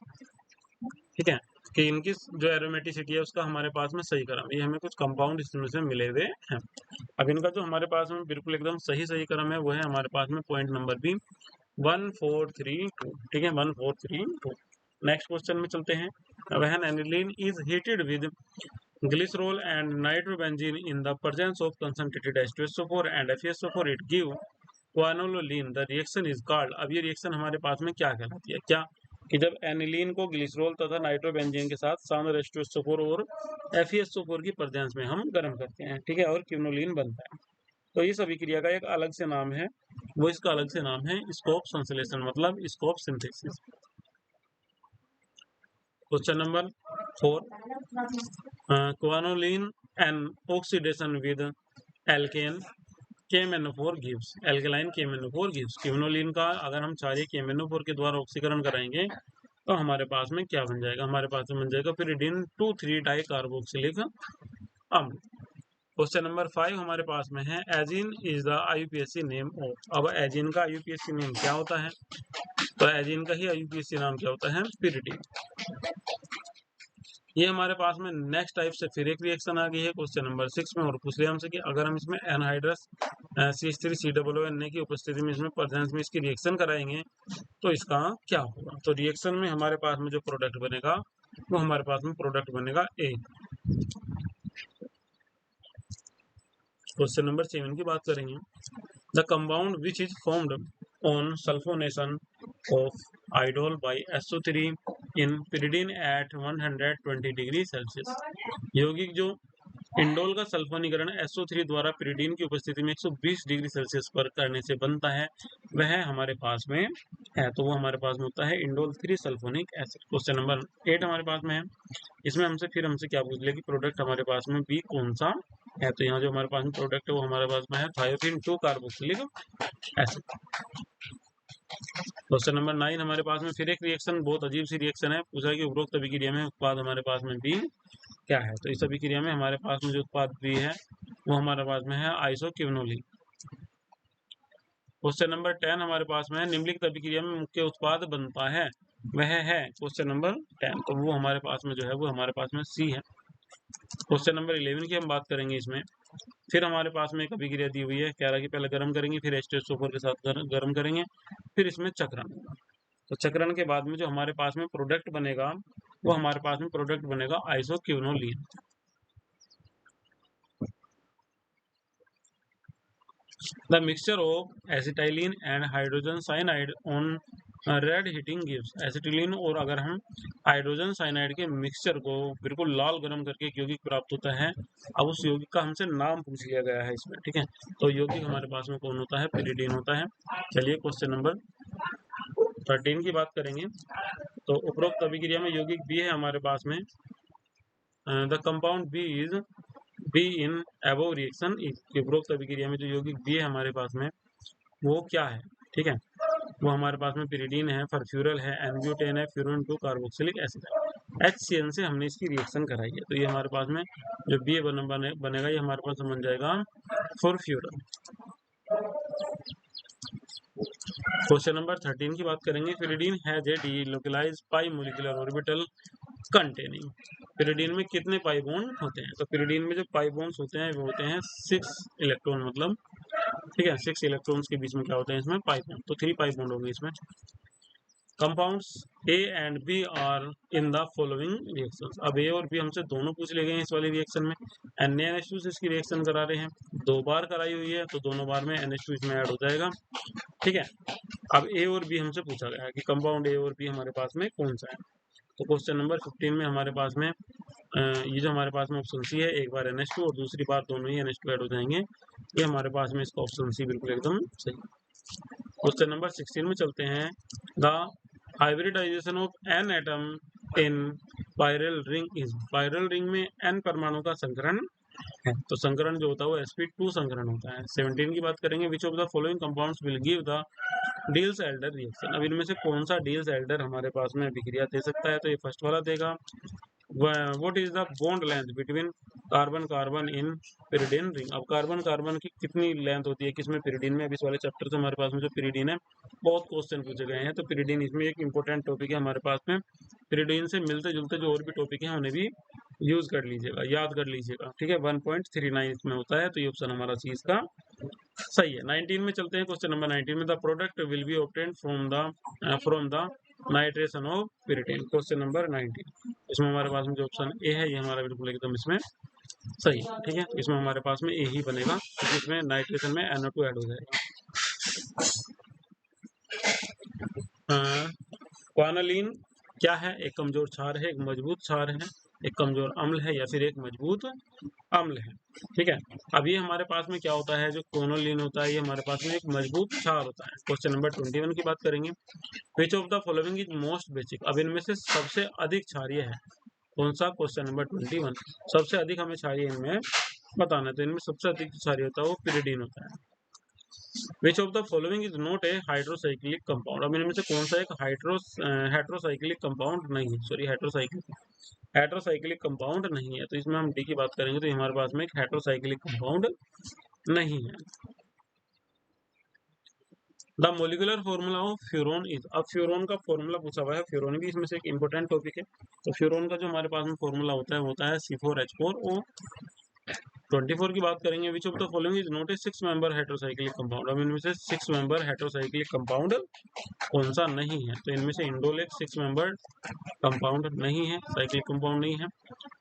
ठीक है, कि इनकी जो एरोमेटिसिटी है उसका हमारे पास में सही क्रम, ये हमें कुछ कंपाउंड इसमें से मिले हुए हैं। अब इनका जो हमारे पास में बिल्कुल एकदम सही क्रम है वो है हमारे पास में पॉइंट नंबर बी 1432, ठीक है, 1432। नेक्स्ट क्वेश्चन में चलते हैं। When aniline is heated with glycerol and nitrobenzene in the presence of concentrated H2SO4 and FeSO4 it give quinoline, the reaction is called। अब ये रिएक्शन हमारे पास में क्या कहलाती है, क्या कि जब एनिलीन को ग्लिसरॉल तथा नाइट्रोबेंजीन के साथ शानदार H2SO4 और FeSO4 की प्रेजेंस में हम गर्म करते हैं, ठीक है, और क्विनोलिन बनता है। तो इस अभिक्रिया का एक अलग से नाम है, वो इसका अलग से नाम है स्कोप संश्लेषण, मतलब scope synthesis. Question number 4, quinoline and oxidation with alkane KMnO4 gives, alkaline KMnO4 gives। Quinoline का अगर हम क्षारीय KMnO4 के द्वारा ऑक्सीकरण कराएंगे तो हमारे पास में क्या बन जाएगा, हमारे पास में बन जाएगा pyridine 2,3 डाइकार्बोक्सिलिक अम्ल। क्वेश्चन नंबर 5 हमारे पास में है ageing is the IUPAC name of. अब एजिन का IUPAC नेम क्या होता है, तो एजिन का ही IUPAC नाम क्या होता है, pyridine। ये हमारे पास में नेक्स्ट टाइप से फिर एक रिएक्शन आ गई है क्वेश्चन नंबर 6 में, और पूछ लिया हमसे कि अगर हम इसमें एनहाइड्रस CH3COO की उपस्थिति में इसमें प्रेजेंस में इसकी रिएक्शन कराएंगे तो इसका क्या होगा। तो रिएक्शन में हमारे पास में जो प्रोडक्ट बनेगा वो हमारे पास में प्रोडक्ट बनेगा ए। क्वेश्चन नंबर 7 की बात करेंगे। The compound which is formed on sulphonation of indole by SO3 in pyridine at 120 degree Celsius. यौगिक जो इंडोल का सल्फोनीकरण SO3 द्वारा pyridine की उपस्थिति में 120 डिग्री सेल्सियस पर करने से बनता है वह हमारे पास में है, तो वो हमारे पास में होता है indole 3 sulphonic acid. Question number 8 हमारे पास में है, इसमें हमसे क्या पूछ ले कि प्रोडक्ट हमारे पास में बी कौन सा है, तो यहाँ जो हमारे पास में प्रोडक्ट है वो हमारे पास में है thiophene 2 carboxylic acid. Question number 9 हमारे पास में फिर एक रिएक्शन, बहुत अजीब सी रिएक्शन है, पूछा कि उपरोक्त अभिक्रिया में उत्पाद हमारे पास में बी क्या है, तो इस अभिक्रिया में हमारे पास में जो उत्पाद बी है वो हमारे पास में है आइसोक्विनोलिन। क्वेश्चन नंबर 10 हमारे पास में है निम्नलिखित अभिक्रिया में मुख्य उत्पाद बनता है वह है क्वेश्चन नंबर 10, तो वो हमारे पास में जो है वो हमारे पास में सी है। क्वेश्चन नंबर 11 की हम बात करेंगे। इसमें फिर हमारे पास में एक अभिक्रिया दी हुई है, कह रहा है कि पहले गर्म करेंगे फिर H2SO4 के साथ गर्म करेंगे फिर इसमें चक्रण होगा, तो चक्रण के बाद में जो हमारे पास में प्रोडक्ट बनेगा वो हमारे पास में प्रोडक्ट बनेगा isoquinoline. The mixture of acetylene and hydrogen cyanide on red heating gives. Acetylene और अगर हम हाइड्रोजन साइनाइड के मिक्सचर को बिल्कुल लाल गर्म करके एक यौगिक प्राप्त होता है। अब उस यौगिक का हमसे नाम पूछ लिया गया है इसमें, ठीक है, तो यौगिक हमारे पास में कौन होता है, pyridine होता है। चलिए क्वेश्चन नंबर 13 की बात करेंगे। तो उपरोक्त अभिक्रिया में यौगिक बी है हमारे पास में, the compound B is B in above reaction is. उपरोक्त अभिक्रिया में जो यौगिक बी है हमारे पास में वो क्या है, ठीक है, वो हमारे पास में pyridine है, फर्फ्यूरल है, एनब्यूटेन है, फ्यूरन 2 कार्बोक्सिलिक एसिड है। HCN से हमने इसकी रिएक्शन कराई है, तो ये हमारे पास में जो बी बनेगा ये हमारे पास बन जाएगा फर्फ्यूरल। क्वेश्चन नंबर 13 की बात करेंगे। pyridine has a delocalized pi molecular orbital containing। pyridine में कितने पाई बॉन्ड होते हैं, तो pyridine में जो पाई बॉन्ड्स होते हैं वो होते हैं 6 इलेक्ट्रॉन, मतलब ठीक है 6 इलेक्ट्रॉन्स के बीच में क्या होते हैं इसमें पाई बॉन्ड, तो 3 पाई बॉन्ड होंगे इसमें। Compounds A and B are in the following reactions. अब ए और बी हमसे दोनों पूछ ले गए हैं इस वाली रिएक्शन में। NaNH2 से इसकी रिएक्शन करा रहे हैं, 2 बार कराई हुई है तो दोनों बार में NH2 इसमें ऐड हो जाएगा, ठीक है। अब ए और बी हमसे पूछा गया है कि कंपाउंड ए और बी हमारे पास में कौन सा है, तो क्वेश्चन नंबर 15 में हमारे पास में ये जो हमारे पास में ऑप्शन सी है, एक बार NH2 और दूसरी बार दोनों ही NH2 ऐड हो जाएंगे, ये हमारे पास में इसका ऑप्शन सी बिल्कुल एकदम सही। क्वेश्चन नंबर 16 में चलते हैं। The hybridization of N atom in pyrrole ring is. Pyrrole ring में n परमाणु का संकरण है। तो संकरण जो होता है वो sp2 संकरण होता है। 17 की बात करेंगे, which of the following compounds will give the deals Elder reaction. अब इनमें से कौन सा डील्स एल्डर हमारे पास में अभिक्रिया दे सकता है, तो ये फर्स्ट वाला देगा। What is the bond length between carbon carbon in pyridine ring. अब कार्बन कार्बन की कितनी लेंथ होती है किसमें, पिरिडीन में। अब इस वाले चैप्टर से हमारे पास में जो पिरिडीन है बहुत क्वेश्चन पूछे गए हैं, तो पिरिडीन इसमें एक इंपॉर्टेंट टॉपिक है हमारे पास में। पिरिडीन से मिलते जुलते जो और भी टॉपिक है उन्हें भी यूज कर लीजिएगा, याद कर लीजिएगा, ठीक है। 1.39 इसमें होता है, तो ये ऑप्शन हमारा चीज का सही है। 19 में चलते हैं, क्वेश्चन नंबर 19 में, the product will be obtained from the nitration of pyridine. Question number 19, इसमें हमारे पास में जो ऑप्शन ए है ये हमारा बिल्कुल एकदम इसमें सही है, ठीक है। इसमें हमारे पास में ए ही बनेगा, जिसमें नाइट्रेशन में NO2 ऐड हो जाएगा। क्वानलीन क्या है, एक कमजोर क्षार है, एक मजबूत क्षार है, एक कमजोर अम्ल है, या फिर एक मजबूत अम्ल है, ठीक है। अब ये हमारे पास में क्या होता है, जो क्वानलीन होता है ये हमारे पास में एक मजबूत क्षार होता है। क्वेश्चन नंबर 21 की बात करेंगे, which of the following is most basic. अब इनमें से सबसे अधिक क्षारीय है कौन सा, क्वेश्चन नंबर 21। सबसे अधिक हमें क्षारीय इनमें बताना है, तो इनमें सबसे अधिक क्षारीय होता है वो पिरिडीन होता है। Which of the following is not A hydrocyclic compound. अब इनमें से कौन सा एक हेट्रोसाइक्लिक कंपाउंड नहीं है, सॉरी हेट्रोसाइक्लिक कंपाउंड नहीं है। तो इसमें हम डी की बात करेंगे, तो हमारे पास में एक हेट्रोसाइक्लिक कंपाउंड नहीं है। The molecular formula of furan is. अब फ्यूरोन का फॉर्मूला पूछा हुआ है, फ्यूरोन भी इसमें से एक इंपॉर्टेंट टॉपिक है। तो फ्यूरोन का जो हमारे पास में फॉर्मूला होता है C4H4O। 24 की बात करेंगे, which of the following is not A 6 member heterocyclic compound. अब इनमें से 6 मेंबर हेट्रोसाइक्लिक कंपाउंड कौन सा नहीं है, तो इनमें से इंडोल एक 6 मेंबर कंपाउंड नहीं है, साइक्लिक कंपाउंड नहीं है।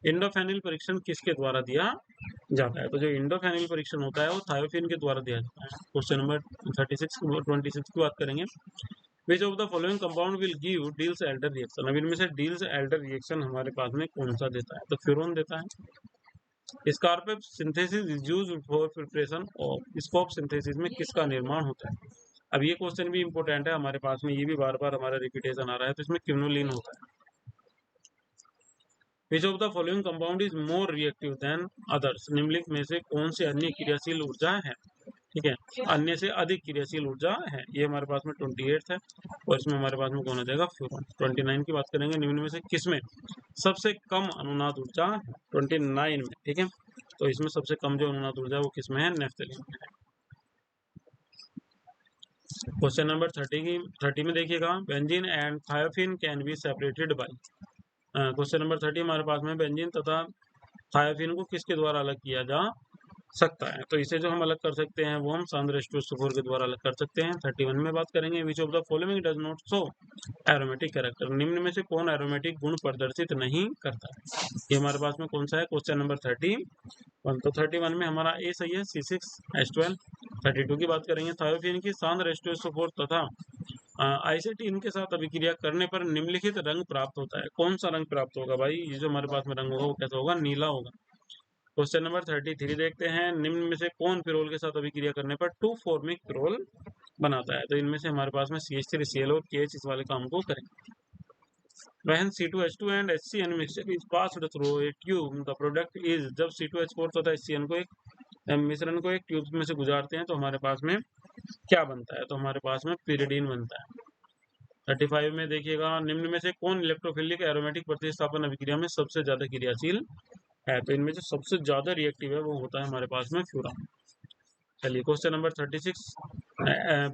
इंडोफेनिल परीक्षण किसके द्वारा दिया जाता है, तो जो इंडोफेनिल परीक्षण होता है वो थायोफिन के द्वारा दिया जाता है। क्वेश्चन नंबर 26 की बात करेंगे, which of the following compound will give deals Elder reaction. अब इनमें से डील्स एल्डर रिएक्शन हमारे पास में कौन सा देता है, तो फ्यूरोन देता है। Skraup synthesis is used for preparation of. Skraup synthesis में किसका निर्माण होता है। अब ये क्वेश्चन भी इंपॉर्टेंट है हमारे पास में, ये भी बार बार हमारा रिपीटेशन आ रहा है, तो इसमें क्विनोलिन होता है। Which of the following compound is more reactive than others. निम्नलिखित में से कौन सी अन्य क्रियाशील ऊर्जा है, ठीक है, अन्य से अधिक क्रियाशील ऊर्जा है। ये हमारे पास में 28 है, और इसमें हमारे पास में कौन आ जाएगा, फ्यूरोन। 29 की बात करेंगे, निम्न में से किसमें सबसे कम अनुनाद ऊर्जा है, 29 में, ठीक है। तो इसमें सबसे कम जो अनुनाद ऊर्जा है वो किसमें है, नेफ्थलीन में है। क्वेश्चन नंबर 30 में देखिएगा, benzene and thiophene can be separated by. Question number 30 हमारे पास में बेंजीन तथा थायोफिन को किसके द्वारा अलग किया जा सकता है, तो इसे जो हम अलग कर सकते हैं वो हम सांद्र के द्वारा अलग कर सकते हैं। 31 में बात करेंगे, which of the following does not show aromatic character. निम्न में से कौन एरोमेटिक गुण प्रदर्शित नहीं करता है, ये हमारे पास में कौन सा है, क्वेश्चन नंबर 31। तो 31 में हमारा ए सही है, C6H12। 32 की बात करेंगे, थायोफिन की सांद्र H2SO4 तथा आइसेटीन के साथ अभिक्रिया करने पर निम्नलिखित रंग प्राप्त होता है। कौन सा रंग प्राप्त होगा भाई, ये जो हमारे पास में रंग होगा वो कैसा होगा, नीला होगा। क्वेश्चन नंबर 33 देखते हैं, निम्न में से कौन पिरोल के साथ अभिक्रिया करने पर 2-फॉर्मिक पिरोल बनाता है, तो इनमें से हमारे पास में CH3Cl और KH इस वाले काम को करेंगे। When C2H2 and HCN mixture is passed through a tube, the product is। जब C2H4 तथा HCN को एक मिश्रण को एक ट्यूब में से गुजारते हैं तो हमारे पास में क्या बनता है, तो हमारे पास में पिरिडीन बनता है। 35 में देखिएगा, निम्न में से कौन इलेक्ट्रोफिलिक एरोमेटिक प्रतिस्थापन अभिक्रिया में सबसे ज्यादा क्रियाशील है, तो इनमें जो सबसे ज्यादा रिएक्टिव है वो होता है हमारे पास में फ्यूरान। चलिए क्वेश्चन नंबर 36,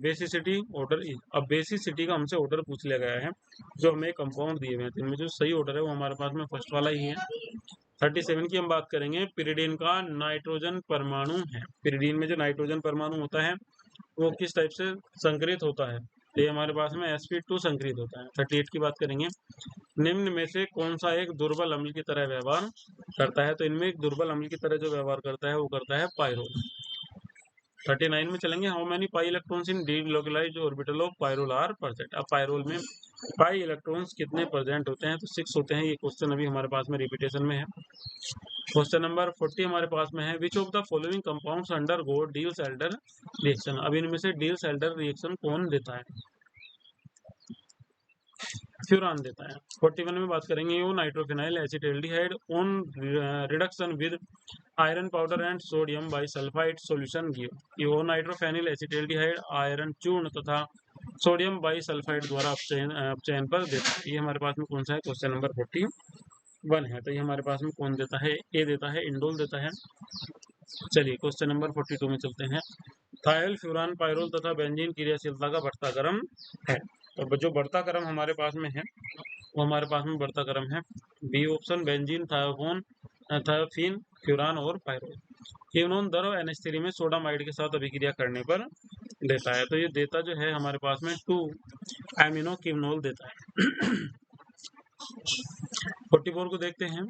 बेसिसिटी ऑर्डर। अब बेसिसिटी का हमसे ऑर्डर पूछ लिया गया है, जो हमें कंपाउंड दिए हुए हैं, तो इनमें जो सही ऑर्डर है वो हमारे पास में फर्स्ट वाला ही है। 37 की हम बात करेंगे, पिरिडीन का नाइट्रोजन परमाणु है। पिरिडीन में जो नाइट्रोजन परमाणु होता है वो किस टाइप से संकरित होता है, तो ये हमारे पास में sp2 संकरित होता है। 38 की बात करेंगे, निम्न में से कौन सा एक दुर्बल अम्ल की तरह व्यवहार करता है, तो इनमें एक दुर्बल अम्ल की तरह जो व्यवहार करता है वो करता है पायरोल। 39 में चलेंगे, how many pi electrons in delocalized orbital of pyrrole are present. अब पायरोल में पाई इलेक्ट्रॉन्स कितने प्रेजेंट होते हैं, तो 6 होते हैं। ये क्वेश्चन अभी हमारे पास में रिपीटेशन में है। क्वेश्चन नंबर 40 हमारे पास में है, which of the following compounds undergo deals Elder reaction. अब इनमें से डील्स एल्डर रिएक्शन कौन देता है, फ्यूरान देता है। 41 में बात करेंगे वो nitrophenyl acetaldehyde on reduction with iron powder and sodium bisulphide solution give. ये वो नाइट्रोफेनिल एसिटाल्डिहाइड आयरन चूर्ण तथा सोडियम बाइसल्फाइड द्वारा अपचयन पर देता है। ये हमारे पास में कौन सा है, क्वेश्चन नंबर 41 है। तो ये हमारे पास में कौन देता है, ए देता है, इंडोल देता है। चलिए क्वेश्चन नंबर 42 में चलते हैं। थायल, फ्यूरान, पायरोल तथा बेंजीन क्रियाशीलता का बढ़ता क्रम है। तो जो बढ़ता क्रम हमारे पास में है वो हमारे पास में बढ़ता क्रम है B option, benzene, thiophene, thiophene, furan और पायरोल। क्विनोन द्रव NH3 में सोडामाइड के साथ अभिक्रिया करने पर देता है। तो ये देता जो है हमारे पास में 2 एमिनो क्विनोल देता है। 44 को देखते हैं।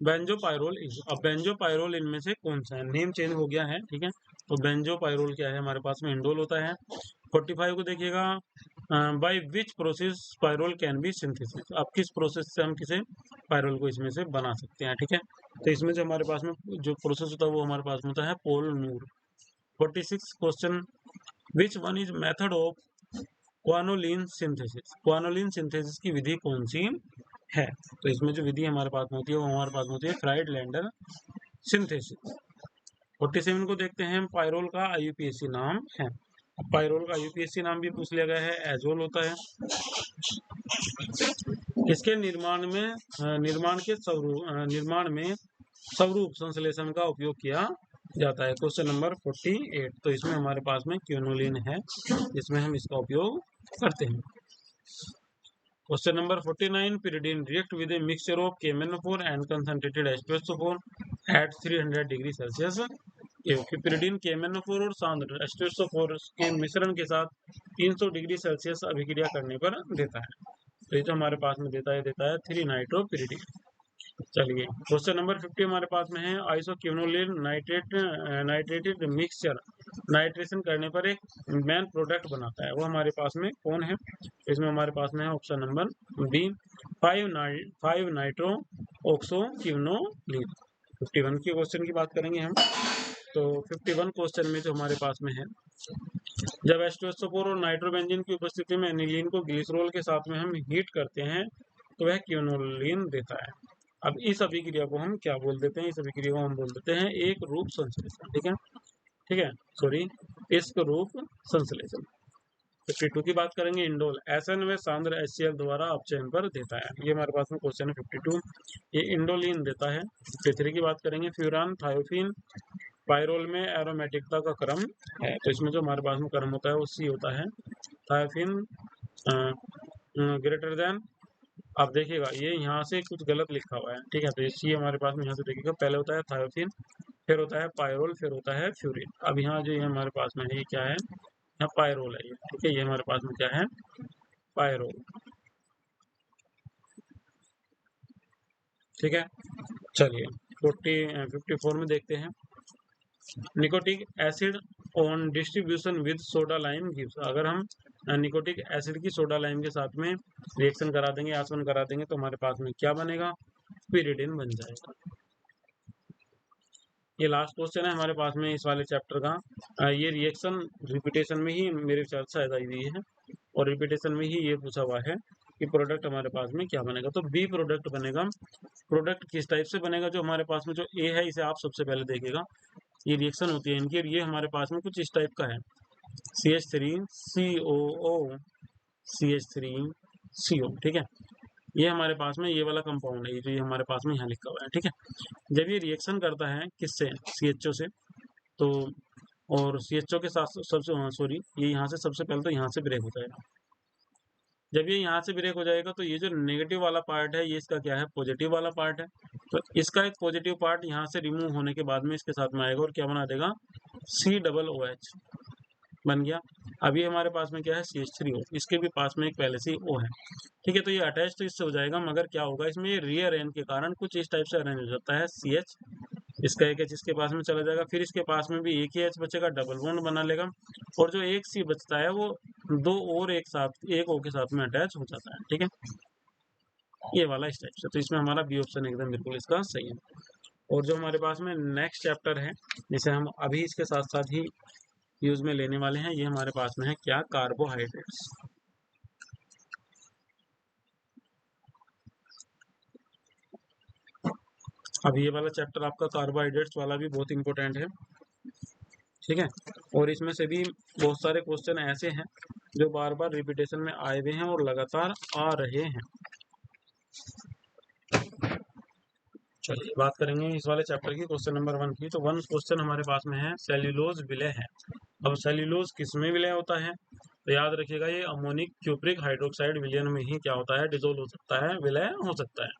बेंजोपायरोल, अब बेंजोपायरोल इनमें से कौन सा है, नेम चेंज हो गया है, ठीक है। तो बेंजोपायरोल क्या है हमारे पास में, इंडोल होता है। 45 को देखिएगा, by which process pyrrole can be synthesis. अब किस प्रोसेस से हम किसे पायरोल को इसमें से बना सकते हैं, ठीक है। तो इसमें जो हमारे पास में जो प्रोसेस होता है वो हमारे पास में होता है Paal Knorr. 46 question, which one is method of quinoline synthesis. Quinoline synthesis की विधि कौन सी है। तो इसमें जो विधि हमारे पास में होती है वो हमारे पास में होती है फ्राइड-लैंडर सिंथेसिस। 47 को देखते हैं। पायरोल का IUPAC नाम है। अब पायरोल का IUPAC नाम भी पूछ लिया गया है, एजोल होता है। इसके निर्माण में स्वरूप संश्लेषण का उपयोग किया जाता है। क्वेश्चन नंबर 48, तो इसमें हमारे पास में क्विनोलिन है, इसमें हम इसका उपयोग करते हैं। Question number 49, pyridine react with a mixture of KMnO4 and concentrated H2SO4 at 300 degree Celsius. क्योंकि pyridine KMnO4 और सांद्र H2SO4 के मिश्रण के साथ 300 डिग्री सेल्सियस अभिक्रिया करने पर देता है। तो ये जो हमारे पास में देता है 3-नाइट्रोपिरिडीन। चलिए क्वेश्चन नंबर 50 हमारे पास में है। आइसोक्विनोलिन नाइट्रेटेड मिक्सचर नाइट्रेशन करने पर एक मेन प्रोडक्ट बनाता है, वो हमारे पास में कौन है। इसमें हमारे पास में है option number B 5 nitro oxo quinoline. 51 की क्वेश्चन की बात करेंगे हम। तो 51 क्वेश्चन में जो हमारे पास में है, जब H2SO4 और नाइट्रोबेंजीन की उपस्थिति में एनिलीन को ग्लिसरॉल के साथ में हम हीट करते हैं तो वह क्विनोलिन देता है। अब इस अभिक्रिया को हम क्या बोल देते हैं, इस अभिक्रिया को हम बोल देते हैं एक रूप संश्लेषण, ठीक है, सॉरी, इस्क रूप संश्लेषण। 52 की बात करेंगे। इंडोल SN में सांद्र HCl द्वारा अपचयन पर देता है। ये हमारे पास में क्वेश्चन है 52, ये इंडोलिन देता है। 53 की बात करेंगे। फ्यूरान, थायोफिन, पायरोल में एरोमेटिकता का क्रम है। तो इसमें जो हमारे पास में क्रम होता है वो C होता है। थायोफिन ग्रेटर देन, अब देखिएगा ये यहाँ से कुछ गलत लिखा हुआ है, ठीक है। तो ये C हमारे पास में यहाँ से देखिएगा, पहले होता है थायोफिन, फिर होता है पायरोल, फिर होता है फ्यूरिन। अब यहाँ जो ये हमारे पास में है ये क्या है, यहाँ पायरोल है ये, ठीक है। ये हमारे पास में क्या है, पायरोल, ठीक है। चलिए 54 में देखते हैं। Nicotinic acid on distribution with soda lime gives. अगर हम निकोटिक एसिड की सोडा लाइम के साथ में रिएक्शन करा देंगे, आसवन करा देंगे, तो हमारे पास में क्या बनेगा, पिरिडिन बन जाएगा। ये लास्ट क्वेश्चन है हमारे पास में इस वाले चैप्टर का। ये रिएक्शन रिपीटेशन में ही मेरे विचार से शायद आई हुई है, और रिपीटेशन में ही ये पूछा हुआ है कि प्रोडक्ट हमारे पास में क्या बनेगा। तो बी प्रोडक्ट बनेगा। प्रोडक्ट किस टाइप से बनेगा, जो हमारे पास में जो ए है इसे आप सबसे पहले देखिएगा। ये रिएक्शन होती है इनकी, और ये हमारे पास में कुछ इस टाइप का है, CH3COO CH3CO, ठीक है। ये हमारे पास में ये वाला कंपाउंड है, जो ये हमारे पास में यहाँ लिखा हुआ है, ठीक है। जब ये रिएक्शन करता है किससे, CHO से, तो और CHO के साथ सबसे सॉरी ये यहाँ से सबसे पहले तो यहाँ से ब्रेक हो जाएगा। जब ये यहाँ से ब्रेक हो जाएगा तो ये जो नेगेटिव वाला पार्ट है ये इसका क्या है, पॉजिटिव वाला पार्ट है। तो इसका एक पॉजिटिव पार्ट यहाँ से रिमूव होने के बाद में इसके साथ में आएगा और क्या बना देगा, COOH बन गया। अभी हमारे पास में क्या है, CH3O, इसके भी पास में एक पहले से O है, ठीक है। तो ये अटैच तो इससे हो जाएगा, मगर क्या होगा इसमें, ये रीअरेंज के कारण कुछ इस टाइप से अरेंज हो जाता है। CH, इसका एक H इसके पास में चला जाएगा, फिर इसके पास में भी एक ही H बचेगा, डबल बॉन्ड बना लेगा, और जो एक C बचता है वो दो और एक साथ एक O के साथ में अटैच हो जाता है, ठीक है। ये वाला इस टाइप से। तो इसमें हमारा बी ऑप्शन एकदम बिल्कुल इसका सही है। और जो हमारे पास में नेक्स्ट चैप्टर है जिसे हम अभी इसके साथ साथ ही यूज में लेने वाले हैं, ये हमारे पास में है क्या, कार्बोहाइड्रेट्स। अब ये वाला चैप्टर आपका कार्बोहाइड्रेट्स वाला भी बहुत इंपॉर्टेंट है, ठीक है। और इसमें से भी बहुत सारे क्वेश्चन ऐसे हैं जो बार बार रिपीटेशन में आए हुए हैं और लगातार आ रहे हैं। चलिए बात करेंगे इस वाले चैप्टर की क्वेश्चन नंबर 1 की। तो 1 क्वेश्चन हमारे पास में है सेल्यूलोज विलय है। अब सेल्यूलोज किसमें विलय होता है? तो याद रखिएगा ये अमोनिक क्यूप्रिक हाइड्रोक्साइड विलयन में ही क्या होता है, डिसोल्व हो सकता है, विलय हो सकता है।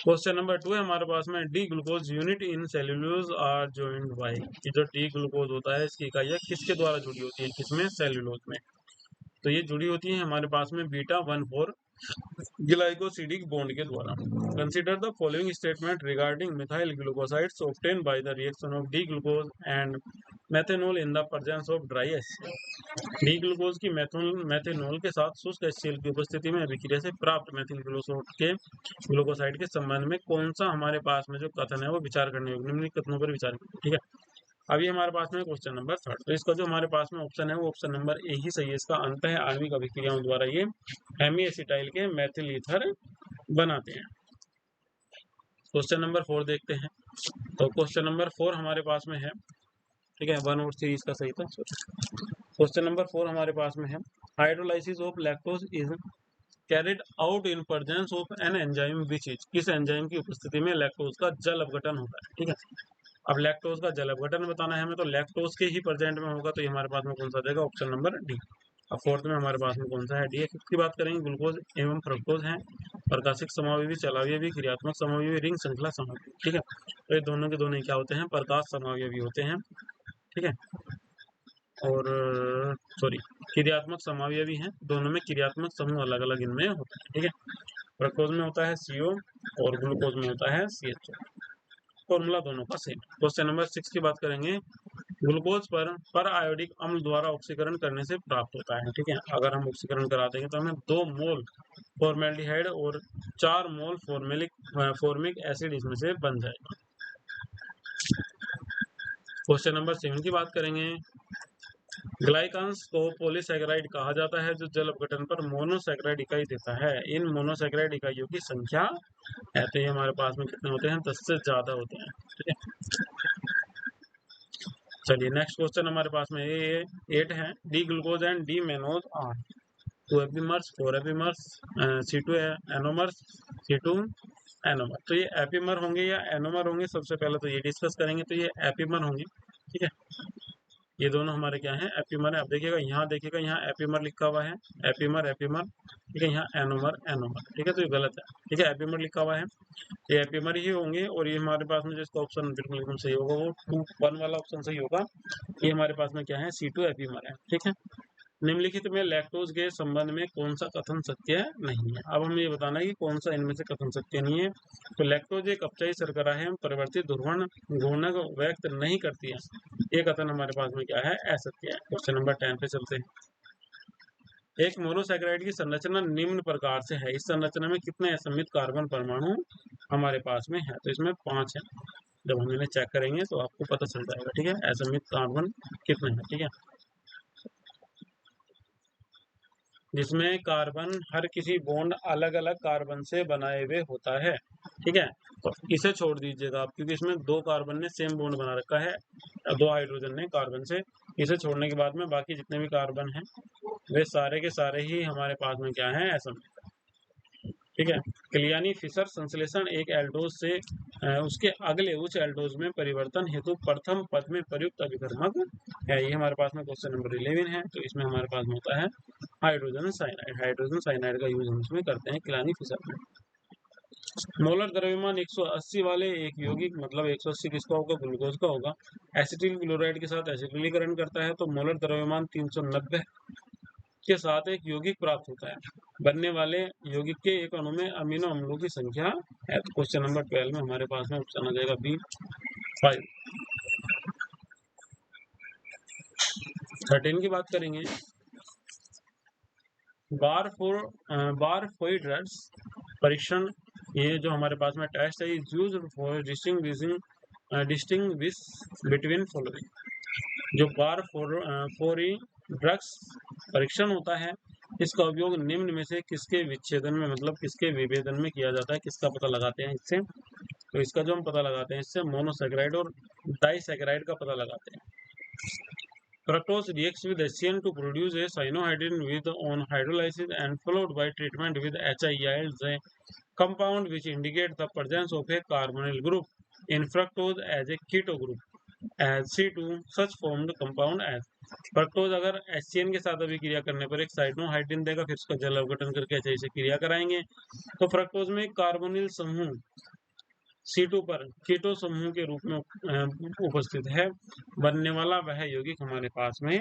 क्वेश्चन नंबर 2 है हमारे पास में D glucose unit in cellulose are joined by. ये जो डी ग्लूकोज होता है इसकी इकाइयाँ किसके द्वारा जुड़ी होती है, किसमें, सेल्यूलोज में। तो ये जुड़ी होती है हमारे पास में बीटा 1,4 ग्लाइकोसिडिक बॉन्ड के द्वारा। Consider the following statement regarding methyl glucosides obtain by the reaction of D glucose and methanol in the presence of dry HCL. D glucose की मेथेनॉल के साथ शुष्क एचसीएल की उपस्थिति में अभिक्रिया से प्राप्त मेथिल ग्लूकोसाइड के संबंध में कौन सा हमारे पास में जो कथन है वो विचार करने योग्य, निम्नलिखित कथनों पर विचार करें, ठीक है। अभी हमारे पास में क्वेश्चन नंबर 3। तो इसका जो हमारे पास में ऑप्शन है वो ऑप्शन नंबर ए ही सही है। इसका अंत है आणविक अभिक्रियाओं द्वारा ये हेमी एसिटाइल के मेथिल ईथर बनाते हैं। क्वेश्चन नंबर 4 देखते हैं। तो क्वेश्चन नंबर 4 हमारे पास में है, ठीक है, 1 और 3 इसका सही था। क्वेश्चन नंबर 4 हमारे पास में है hydrolysis of lactose is carried out in presence of an enzyme which is. किस एंजाइम की उपस्थिति में लैक्टोज का जल अपघटन होता है, ठीक है। अब लैक्टोज का जल अपघटन बताना है हमें, तो लैक्टोज के ही प्रेजेंट में होगा, तो ये हमारे पास में कौन सा देगा, ऑप्शन नंबर डी। अब 4th में हमारे पास में कौन सा है, डी। 5th की बात करेंगे, ग्लूकोज एवं फ्रक्टोज है प्रकाशिक समावयवी, चलावयवी, क्रियात्मक समावयवी, रिंग श्रृंखला समावयवी, ठीक है। तो ये दोनों के दोनों क्या होते हैं, प्रकाश समावयवी होते हैं, ठीक है। और सॉरी, क्रियात्मक समावयवी हैं, दोनों में क्रियात्मक समूह अलग अलग इनमें होता है, ठीक है। फ्रक्टोज में होता है CO और ग्लूकोज में होता है CHO। फॉर्मूला दोनों का सेम। क्वेश्चन नंबर 6 की बात करेंगे, ग्लूकोज पर आयोडिक अम्ल द्वारा ऑक्सीकरण करने से प्राप्त होता है, ठीक है। अगर हम ऑक्सीकरण करा देंगे तो हमें 2 मोल फॉर्मेल्डिहाइड और 4 मोल फॉर्मिक एसिड इसमें से बन जाएगा। क्वेश्चन नंबर 7 की बात करेंगे, ग्लाइकांस को पॉलीसैकेराइड कहा जाता है जो जल अपघटन पर मोनोसैकेराइड इकाई देता है। इन मोनोसैकेराइड इकाइयों की संख्या है, तो ये हमारे पास में कितने होते हैं, 10 से ज्यादा होते हैं, ठीक है। चलिए नेक्स्ट क्वेश्चन हमारे पास में ये 8 है, D glucose and D mannose are 2 epimers 4 epimers C2 anomers C2 anomer. तो ये एपीमर होंगे या एनोमर होंगे, सबसे पहले तो ये डिस्कस करेंगे। तो ये एपीमर होंगे, ठीक है। ये दोनों हमारे क्या हैं, एपीमर है। आप देखिएगा यहाँ एपीमर लिखा हुआ है, एपीमर, ठीक है। यहाँ एनोमर, ठीक है। तो ये गलत है, ठीक है। एपीमर लिखा हुआ है, ये एपीमर ही होंगे। और ये हमारे पास में जिसका ऑप्शन बिल्कुल एकदम सही होगा वो 2 1 वाला ऑप्शन सही होगा। ये हमारे पास में क्या है, C2 एपीमर है, ठीक है। निम्नलिखित में लैक्टोज के संबंध में कौन सा कथन सत्य नहीं है। अब हमें ये बताना है कि कौन सा इनमें से कथन सत्य नहीं है। तो लैक्टोज एक अपचायी शर्करा है, परिवर्तित ध्रुवण घूर्णक व्यक्त नहीं करती है, ये कथन हमारे पास में क्या है, असत्य है। क्वेश्चन नंबर 10 पे चलते हैं। एक मोनोसैकेराइड की संरचना निम्न प्रकार से है, इस संरचना में कितने असमित कार्बन परमाणु हमारे पास में है, तो इसमें 5 है। जब हम इन्हें चेक करेंगे तो आपको पता चल जाएगा, ठीक है, असमित कार्बन कितने हैं, ठीक है। जिसमें कार्बन हर किसी बॉन्ड अलग अलग कार्बन से बनाए हुए होता है, ठीक है। तो इसे छोड़ दीजिएगा आप, क्योंकि इसमें 2 कार्बन ने सेम बॉन्ड बना रखा है, 2 हाइड्रोजन ने कार्बन से। इसे छोड़ने के बाद में बाकी जितने भी कार्बन हैं वे सारे के सारे ही हमारे पास में क्या है, असमित, ठीक है। क्लियानी फिशर संश्लेषण एक एल्डोज से उसके अगले उच्च एल्डोज में परिवर्तन हेतु प्रथम पद में प्रयुक्त अभिकर्मक है। ये हमारे पास में क्वेश्चन नंबर 11 है। तो इसमें हमारे पास में होता है हाइड्रोजन साइनाइड का यूज हम इसमें करते हैं क्लियानी फिशर में। मोलर द्रव्यमान 180 वाले एक यौगिक, मतलब 180 किसका होगा, ग्लूकोज का होगा, एसिटिल क्लोराइड के साथ एसिटिलीकरण करता है तो मोलर द्रव्यमान 390 के साथ एक यौगिक प्राप्त होता है। बनने वाले यौगिक के एक अणु में अमीनो अम्लों की संख्या है। तो क्वेश्चन नंबर 12 में हमारे पास में ऑप्शन आ जाएगा B5। 13 की बात करेंगे, बारफोइड्स परीक्षण, ये जो हमारे पास में टेस्ट है, used for distinguish between following. जो बारफोइड्स परीक्षण होता है इसका उपयोग निम्न में से किसके विच्छेदन में, मतलब किसके विभेदन में किया जाता है, किसका पता लगाते हैं इससे, तो इसका जो हम पता लगाते हैं इससे मोनोसैकेराइड और डाइसैकेराइड का पता लगाते हैं। Fructose reacts with HCl to produce a cyanohydrin with on hydrolysis and followed by treatment with HIEL, a compound which indicates the presence of a carbonyl group in fructose as a keto group as C2 such formed compound as fructose अगर HCl के साथ अभिक्रिया करने पर एक cyanohydrin देगा, फिर उसका जल अवघटन करके HI से क्रिया कराएंगे तो फ्रक्टोज में कार्बोनिल समूह C2 पर कीटो समूह के रूप में उपस्थित है। बनने वाला वह यौगिक हमारे पास में है,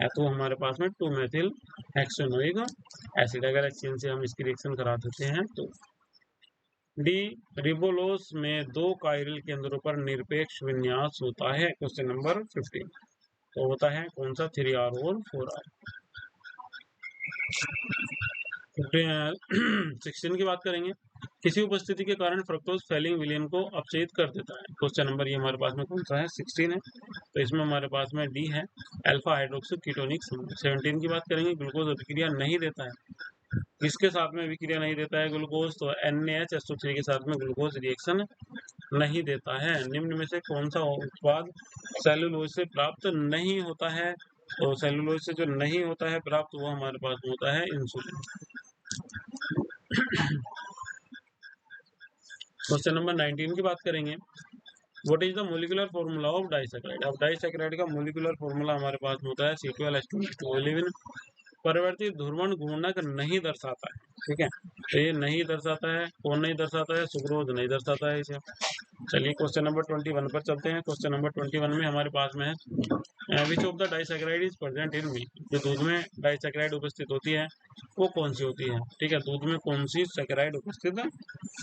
तो हमारे पास में 2-मेथिल हेक्सेनोइक एसिड। अगर HCl से हम इसकी रिएक्शन करा देते हैं तो डी रिबोलोस में 2 कायरल केंद्रों पर निरपेक्ष विन्यास होता है। क्वेश्चन नंबर 15 तो होता है कौन सा 3R और 4R। 16 की बात करेंगे। किसी उपस्थिति के कारण फ्रक्टोज फैलिंग विलेन को अपचयित कर देता है। क्वेश्चन नंबर ये हमारे पास में कौन सा है 16 है, तो इसमें हमारे पास में डी है अल्फा हाइड्रोक्सी कीटोनिक समूह। 17 की बात करेंगे। ग्लूकोज अभिक्रिया नहीं देता है। किसके साथ में अभिक्रिया नहीं देता है ग्लूकोज? तो NaHSO3 के साथ में ग्लूकोज रिएक्शन नहीं देता है। निम्न में से कौन सा उत्पाद सेलुलोज से प्राप्त नहीं होता है? तो सेलुलोज से जो नहीं होता है प्राप्त वो हमारे पास में होता है इंसुलिन। क्वेश्चन नंबर 19 की बात करेंगे। What is the molecular formula of disaccharide? अब डाइसैकेराइड का मोलिकुलर फॉर्मूला हमारे पास में होता है C12H2O11। परिवर्तित ध्रुवण गुणक नहीं दर्शाता है, ठीक है, तो ये नहीं दर्शाता है। कौन नहीं दर्शाता है? सुक्रोज नहीं दर्शाता है इसे। चलिए क्वेश्चन नंबर 21 पर चलते हैं। क्वेश्चन नंबर 21 में हमारे पास में है which of the disaccharide is present in milk? जो दूध में डाइसैकेराइड उपस्थित होती है वो कौन सी होती है? ठीक है, दूध में कौन सी सैकेराइड उपस्थित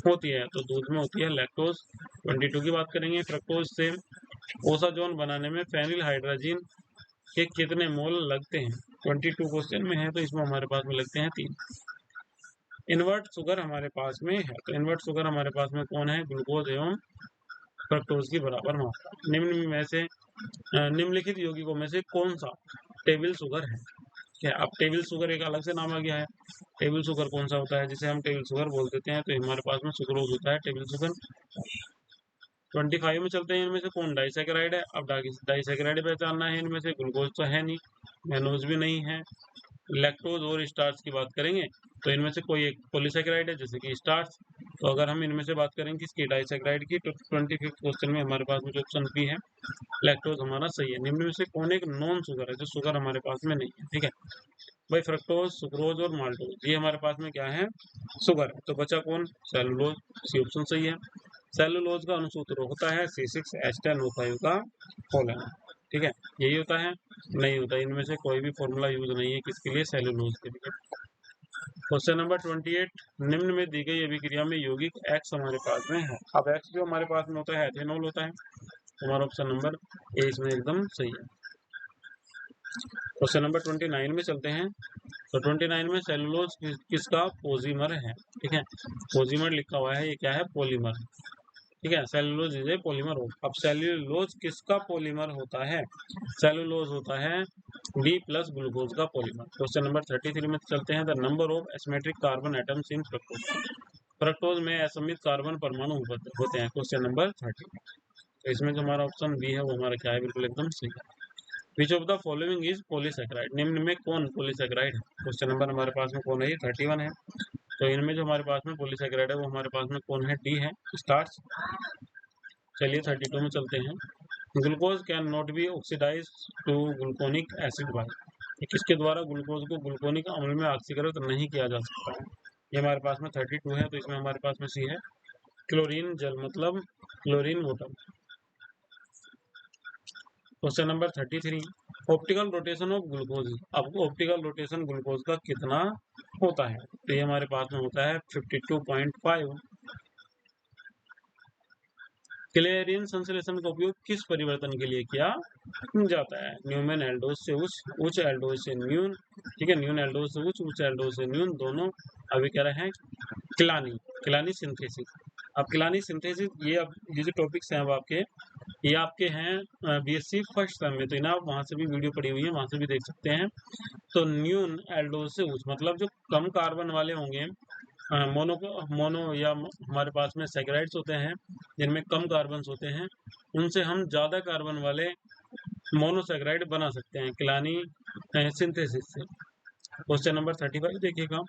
होती है? तो दूध में होती है लैक्टोज। 22 की बात करेंगे। फ्रक्टोज से ओसाजोन बनाने में फेनिल हाइड्रोजिन के कितने मोल लगते हैं? 22 क्वेश्चन में है, तो इसमें हमारे पास में लगते हैं 3। इन्वर्ट शुगर हमारे पास में है, तो इन्वर्ट शुगर हमारे पास में कौन है? ग्लूकोज एवं फ्रक्टोज की बराबर मात्रा। निम्न में से निम्नलिखित यौगिकों में से कौन सा टेबल शुगर है? क्या अब टेबल शुगर एक अलग से नाम आ गया है। टेबल शुगर कौन सा होता है जिसे हम टेबल शुगर बोल देते हैं? तो हमारे पास में सुक्रोज होता है टेबल शुगर। 25 में चलते हैं। इनमें से कौन डाइसैकेराइड है? अब डाइसैकेराइड पहचानना है। इनमें से ग्लूकोज तो है नहीं, मैनोज भी नहीं है। लैक्टोज और स्टार्च की बात करेंगे तो इनमें से कोई एक पॉलीसैकेराइड है जैसे कि स्टार्च। तो अगर हम इनमें से बात करेंगे किसकी? डाइसैकेराइड की, तो 25 क्वेश्चन में हमारे पास में जो ऑप्शन बी है लैक्टोज हमारा सही है। निम्न में से कौन एक नॉन शुगर है जो शुगर हमारे पास में नहीं है? ठीक है भाई, फ्रक्टोज, सुक्रोज और माल्टोज ये हमारे पास में क्या है? शुगर है। तो बचा कौन? सेलुलोज। सी ऑप्शन सही है। सेलुलोज का अणुसूत्र होता है C6H10O5 का कोलन। ठीक है, यही होता है? नहीं होता। इनमें से कोई भी फॉर्मूला यूज नहीं है किसके लिए? सेलुलोज के लिए। Question number 28। निम्न में दी गई अभिक्रिया में यौगिक X हमारे पास में है। अब X जो हमारे पास में होता है एथेनॉल होता है। हमारा ऑप्शन नंबर ए इसमें एकदम सही है। क्वेश्चन नंबर 29 में चलते हैं। तो 29 में सेलुलोज किसका पॉलीमर है? ठीक है, पॉलीमर लिखा हुआ है, ये क्या है? पॉलीमर। ठीक है, सेलुलोज इज ए पॉलीमर। अब सेलुलोज किसका पॉलीमर होता है? सेलुलोज होता है D प्लस ग्लूकोज का पॉलीमर। क्वेश्चन नंबर 33 में चलते हैं। The number of asymmetric carbon atoms in fructose. Fructose में असमित कार्बन परमाणु होते हैं। Question number 30। तो इसमें जो हमारा ऑप्शन बी है वो हमारा क्या है? बिल्कुल एकदम सही है। Which of the following is polysaccharide? निम्न में कौन पॉलीसैकेराइड है? क्वेश्चन नंबर हमारे पास में कौन है? 31 है। तो इनमें जो हमारे पास में पॉलीसैकेराइड है वो हमारे पास में कौन है? डी है, स्टार्च। चलिए 32 में चलते हैं। Glucose can not be oxidize to gluconic acid by. किसके द्वारा ग्लूकोज को ग्लूकोनिक अम्ल में ऑक्सीकृत नहीं किया जा सकता है? ये हमारे पास में 32 है, तो इसमें हमारे पास में सी है क्लोरीन जल, मतलब chlorine water. Question number 33। Optical rotation of glucose. अब ऑप्टिकल रोटेशन ग्लूकोज का कितना होता है? तो ये हमारे पास में होता है 52.5। क्लेरिन संश्लेषण का उपयोग किस परिवर्तन के लिए किया जाता है? न्यूमैन एल्डोज से उच्च एल्डोज से न्यून। ठीक है, न्यून एल्डोज से उच्च एल्डोज से न्यून, दोनों अभी कह रहे हैं किलानी सिंथेसिस। अब किलानी सिंथेसिस ये जो टॉपिक्स हैं अब आपके ये आपके हैं BSc फर्स्ट सेम में, तो इन्हें आप वहाँ से भी वीडियो पड़ी हुई है, वहाँ से भी देख सकते हैं। तो न्यून एल्डोज से उच्च मतलब जो कम कार्बन वाले होंगे मोनो या हमारे पास में सैकराइड्स होते हैं जिनमें कम कार्बन्स होते हैं, उनसे हम ज़्यादा कार्बन वाले मोनोसैकराइड बना सकते हैं किलानी सिंथेसिस से। क्वेश्चन नंबर 35 देखिएगा,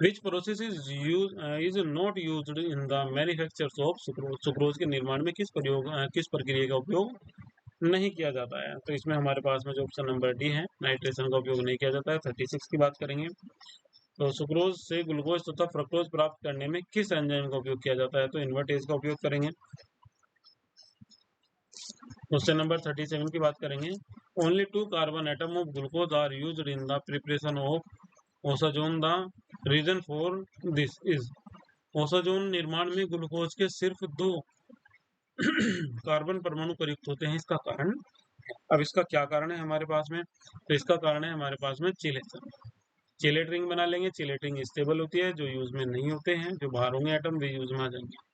which process is not used in the manufacture of sucrose. Sucrose के निर्माण में किस प्रक्रिया का उपयोग नहीं किया जाता है? तो इसमें हमारे पास में जो ऑप्शन नंबर डी है, नाइट्रेशन का उपयोग नहीं किया जाता है। 36 की बात करेंगे, तो सुक्रोज से ग्लूकोज तथा फ्रक्टोज प्राप्त करने में किस एंजाइम का उपयोग किया जाता है? तो इन्वर्टेज का उपयोग करेंगे। क्वेश्चन नंबर 37 की बात करेंगे, only 2 carbon atom of glucose are used in the preparation of osazone, the reason for this is. Osazone निर्माण में ग्लूकोज के सिर्फ 2 कार्बन परमाणु प्रयुक्त होते हैं, इसका कारण, अब इसका क्या कारण है हमारे पास में? तो इसका कारण है हमारे पास में चिलेशन। चिलेट रिंग बना लेंगे, चिलेट रिंग स्टेबल होती है, जो यूज में नहीं होते हैं, जो बाहर होंगे एटम वे यूज में आ जाएंगे।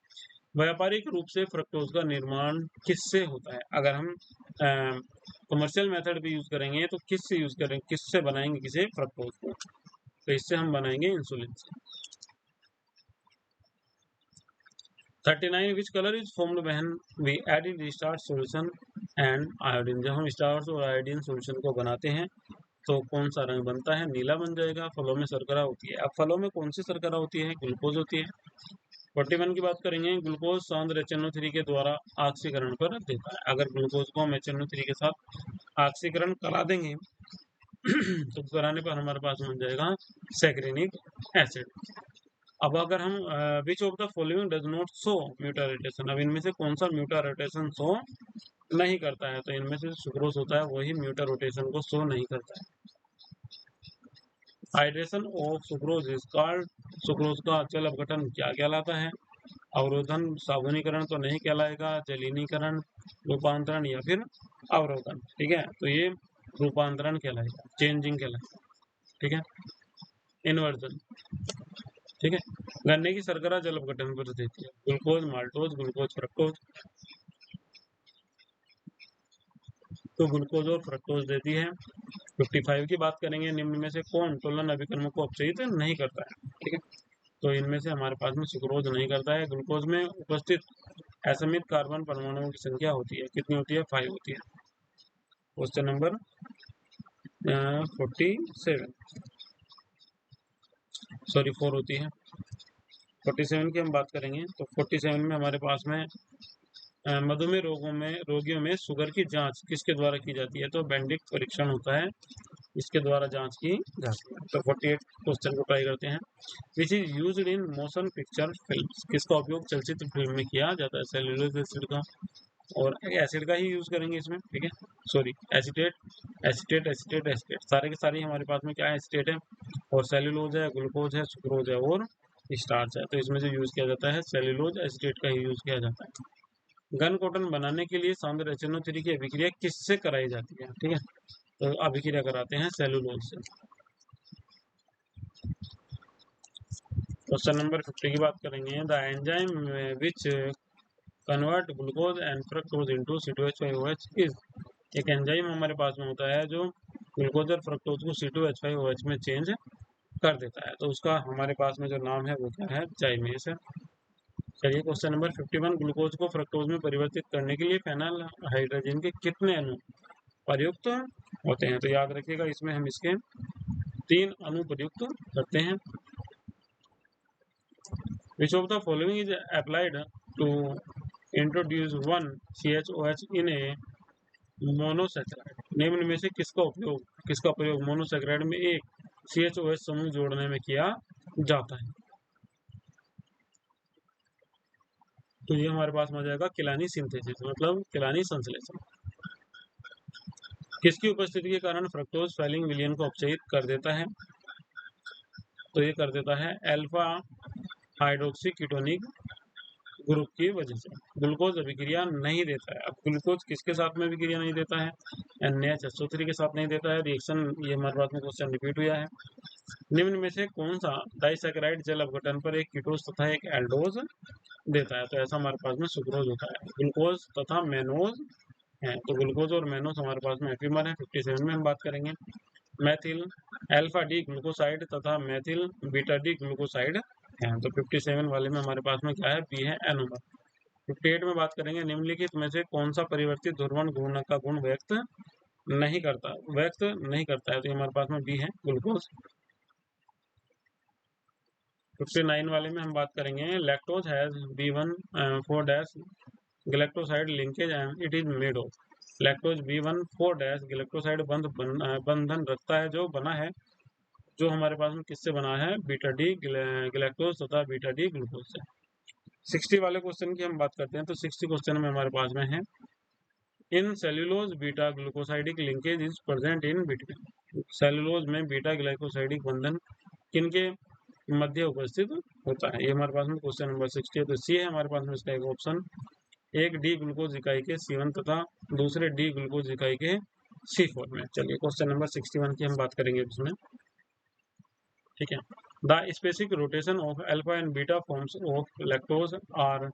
व्यापारिक रूप से फ्रक्टोज का निर्माण किससे होता है? अगर हम कमर्शियल मेथड भी यूज करेंगे तो किससे यूज करेंगे, किससे बनाएंगे किसे? फ्रक्टोज को। तो इससे हम बनाएंगे इंसुलिन से। 39 which colour is formed when we added starch solution and iodine. जब हम स्टार्च और आयोडीन सॉल्यूशन को बनाते हैं तो कौन सा रंग बनता है? नीला बन जाएगा। फलों में शर्करा होती है। अब फलों में कौन सी शर्करा होती है? ग्लूकोज होती है। 41 की बात करेंगे, ग्लूकोज सांद्र HNO3 के द्वारा ऑक्सीकरण कर देता है। अगर ग्लूकोज को हम HNO3 के साथ ऑक्सीकरण करा देंगे तो कराने पर हमारे पास बन जाएगा सैकरिनिक एसिड। अब अगर हम which of the following does not show mutarotation, अब इनमें से कौन सा म्यूटा रोटेशन शो नहीं करता है? तो इनमें से सुक्रोज होता है, वही म्यूटा रोटेशन को शो नहीं करता है। Hydration of sucrose is called, sucrose का अचल अपघटन क्या कहलाता है? अवरोधन, साबुनीकरण तो नहीं कहलाएगा, जलीनीकरण, रूपांतरण या फिर अवरोधन। ठीक है, तो ये रूपांतरण कहलाएगा, चेंजिंग कहलाएगा। ठीक है, इन्वर्जन। ठीक है, गन्ने की शर्करा जल अपघटन पर देती है, ग्लूकोज, माल्टोज, ग्लूकोज, फ्रक्टोज। तो ग्लूकोज और फ्रक्टोज देती है। 55 की बात करेंगे, निम्न में से कौन टोलन अभिकर्म को अपचयित नहीं करता है? ठीक है, तो इनमें से हमारे पास में सुक्रोज नहीं करता है। ग्लूकोज में उपस्थित असमित कार्बन परमाणुओं की संख्या होती है, कितनी होती है? 5 होती है। क्वेश्चन नंबर 4 होती है। 47 की हम बात करेंगे, तो 47 में हमारे पास में मधुमेह रोगियों में शुगर की जांच किसके द्वारा की जाती है? तो बेंडिक परीक्षण होता है, इसके द्वारा जांच की जाती है। तो 48 क्वेश्चन को ट्राई करते हैं, which is used in motion picture films. किसका उपयोग चलचित्र फिल्म में किया जाता है? सेल्यूलोज एसिड का, और एसिड का ही यूज करेंगे इसमें। ठीक है, sorry, acetate, acetate, acetate, acetate, सारे के सारे हमारे पास में क्या है? एसीटेट है, और सेल्यूलोज है, ग्लूकोज है, सुक्रोज है और स्टार्च है। तो इसमें जो यूज किया जाता है सेल्यूलोज एसीटेट का ही यूज किया जाता है। गन कॉटन बनाने के लिए सांद्र HNO3 की अभिक्रिया किससे कराई जाती है? ठीक है, तो अभिक्रिया कराते हैं सेल्यूलोज से। क्वेश्चन नंबर 50 की बात करेंगे, the enzyme which convert glucose and fructose into C2H5OH is. एक एंजाइम हमारे पास में होता है जो ग्लूकोज और फ्रक्टोज को C2H5OH में चेंज कर देता है, तो उसका हमारे पास में जो नाम है वो क्या है? जाइमेस है। चलिए, क्वेश्चन नंबर 51, ग्लूकोज को फ्रक्टोज में परिवर्तित करने के लिए फेनल हाइड्रोजन के कितने अणु प्रयुक्त होते हैं? तो याद रखिएगा, इसमें हम इसके 3 अणु प्रयुक्त करते हैं। Which of the following is applied to introduce 1 CHOH in a monosaccharide. निम्न में से किसका प्रयोग मोनोसैकराइड में एक CHOH समूह जोड़ने में किया जाता है? तो ये हमारे पास में आ जाएगा किलानी सिंथेसिस, मतलब किलानी संश्लेषण। किसकी उपस्थिति के कारण फ्रक्टोज फैलिंग विलयन को अपचयित कर देता है? तो ये कर देता है अल्फा हाइड्रोक्सी कीटोनिक ग्रुप की वजह से। ग्लूकोज अभिक्रिया नहीं देता है। अब ग्लूकोज किसके साथ में अभिक्रिया नहीं देता है? NaHSO3 के साथ नहीं देता है। रिएक्शन ये हमारे पास में क्वेश्चन रिपीट हुआ है। निम्न में से कौन सा डाइसैकेराइड जल अपघटन पर एक कीटोज तथा एक एल्डोज देता है? तो ऐसा हमारे पास में सुक्रोज होता है। ग्लूकोज तथा मेनोज है, तो ग्लूकोज और मेनोज हमारे पास में एफीमर है। 57 में हम बात करेंगे, मैथिल अल्फा डी ग्लूकोसाइड तथा मेथिल बीटा डी ग्लूकोसाइड है। तो 57 वाले में हमारे पास में क्या है, बी है एनोमर। 58 में बात करेंगे, निम्नलिखित में से कौन सा परिवर्तित ध्रुवण गुण का गुण व्यक्त नहीं करता है, तो हमारे पास में बी है ग्लूकोज। 59 वाले में हम बात करेंगे, lactose has B1 4- galactoside linkage and it is made of. Lactose B1 4- galactoside बंधन रखता है, जो बना है, जो हमारे पास में किससे बना है, बीटा डी गैलेक्टोज तथा बीटा डी ग्लूकोज से। 60 वाले क्वेश्चन की हम बात करते हैं, तो 60 क्वेश्चन में हमारे पास में है, in cellulose beta glucosidic linkage is present in between. Cellulose में बीटा ग्लाइकोसाइडिक बंधन किनके मध्य उपस्थित होता है, ये हमारे पास में क्वेश्चन नंबर 60 है। तो सी है हमारे पास में इसका एक ऑप्शन, एक डी ग्लूकोज इकाई के C1 तथा दूसरे डी ग्लूकोज इकाई के C4 में। चलिए क्वेश्चन नंबर 61 की हम बात करेंगे इसमें, ठीक है। The specific rotation of alpha and beta forms of lactose are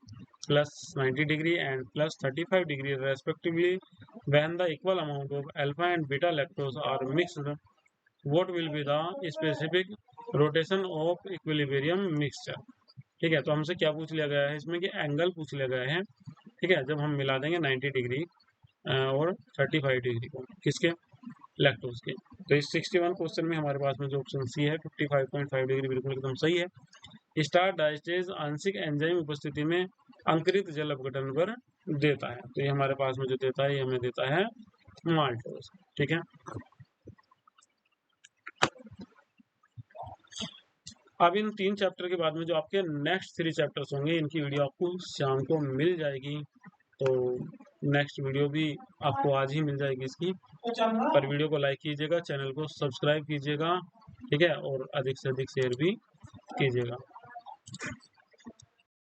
+90 degree and +35 degree respectively when the equal amount of alpha and beta lactose are mixed, what will be the specific rotation of equilibrium mixture. ठीक है, तो हमसे क्या पूछ लिया गया है इसमें कि एंगल पूछ लिया गया है, ठीक है, जब हम मिला देंगे 90 डिग्री और 35 डिग्री को, किसके, लैक्टोज के। तो इस 61 क्वेश्चन में हमारे पास में जो ऑप्शन सी है 55.5 डिग्री बिल्कुल एकदम सही है। स्टार्च डाइस्टेज आंशिक एंजाइम उपस्थिति में अंकुरित जल अपघटन पर देता है, तो ये हमारे पास में जो देता है, ये हमें देता है माल्टोज। ठीक है, अब इन 3 चैप्टर के बाद में जो आपके नेक्स्ट 3 चैप्टर्स होंगे, इनकी वीडियो आपको शाम को मिल जाएगी। तो नेक्स्ट वीडियो भी आपको आज ही मिल जाएगी इसकी, पर वीडियो को लाइक कीजिएगा, चैनल को सब्सक्राइब कीजिएगा, ठीक है, और अधिक से अधिक शेयर भी कीजिएगा।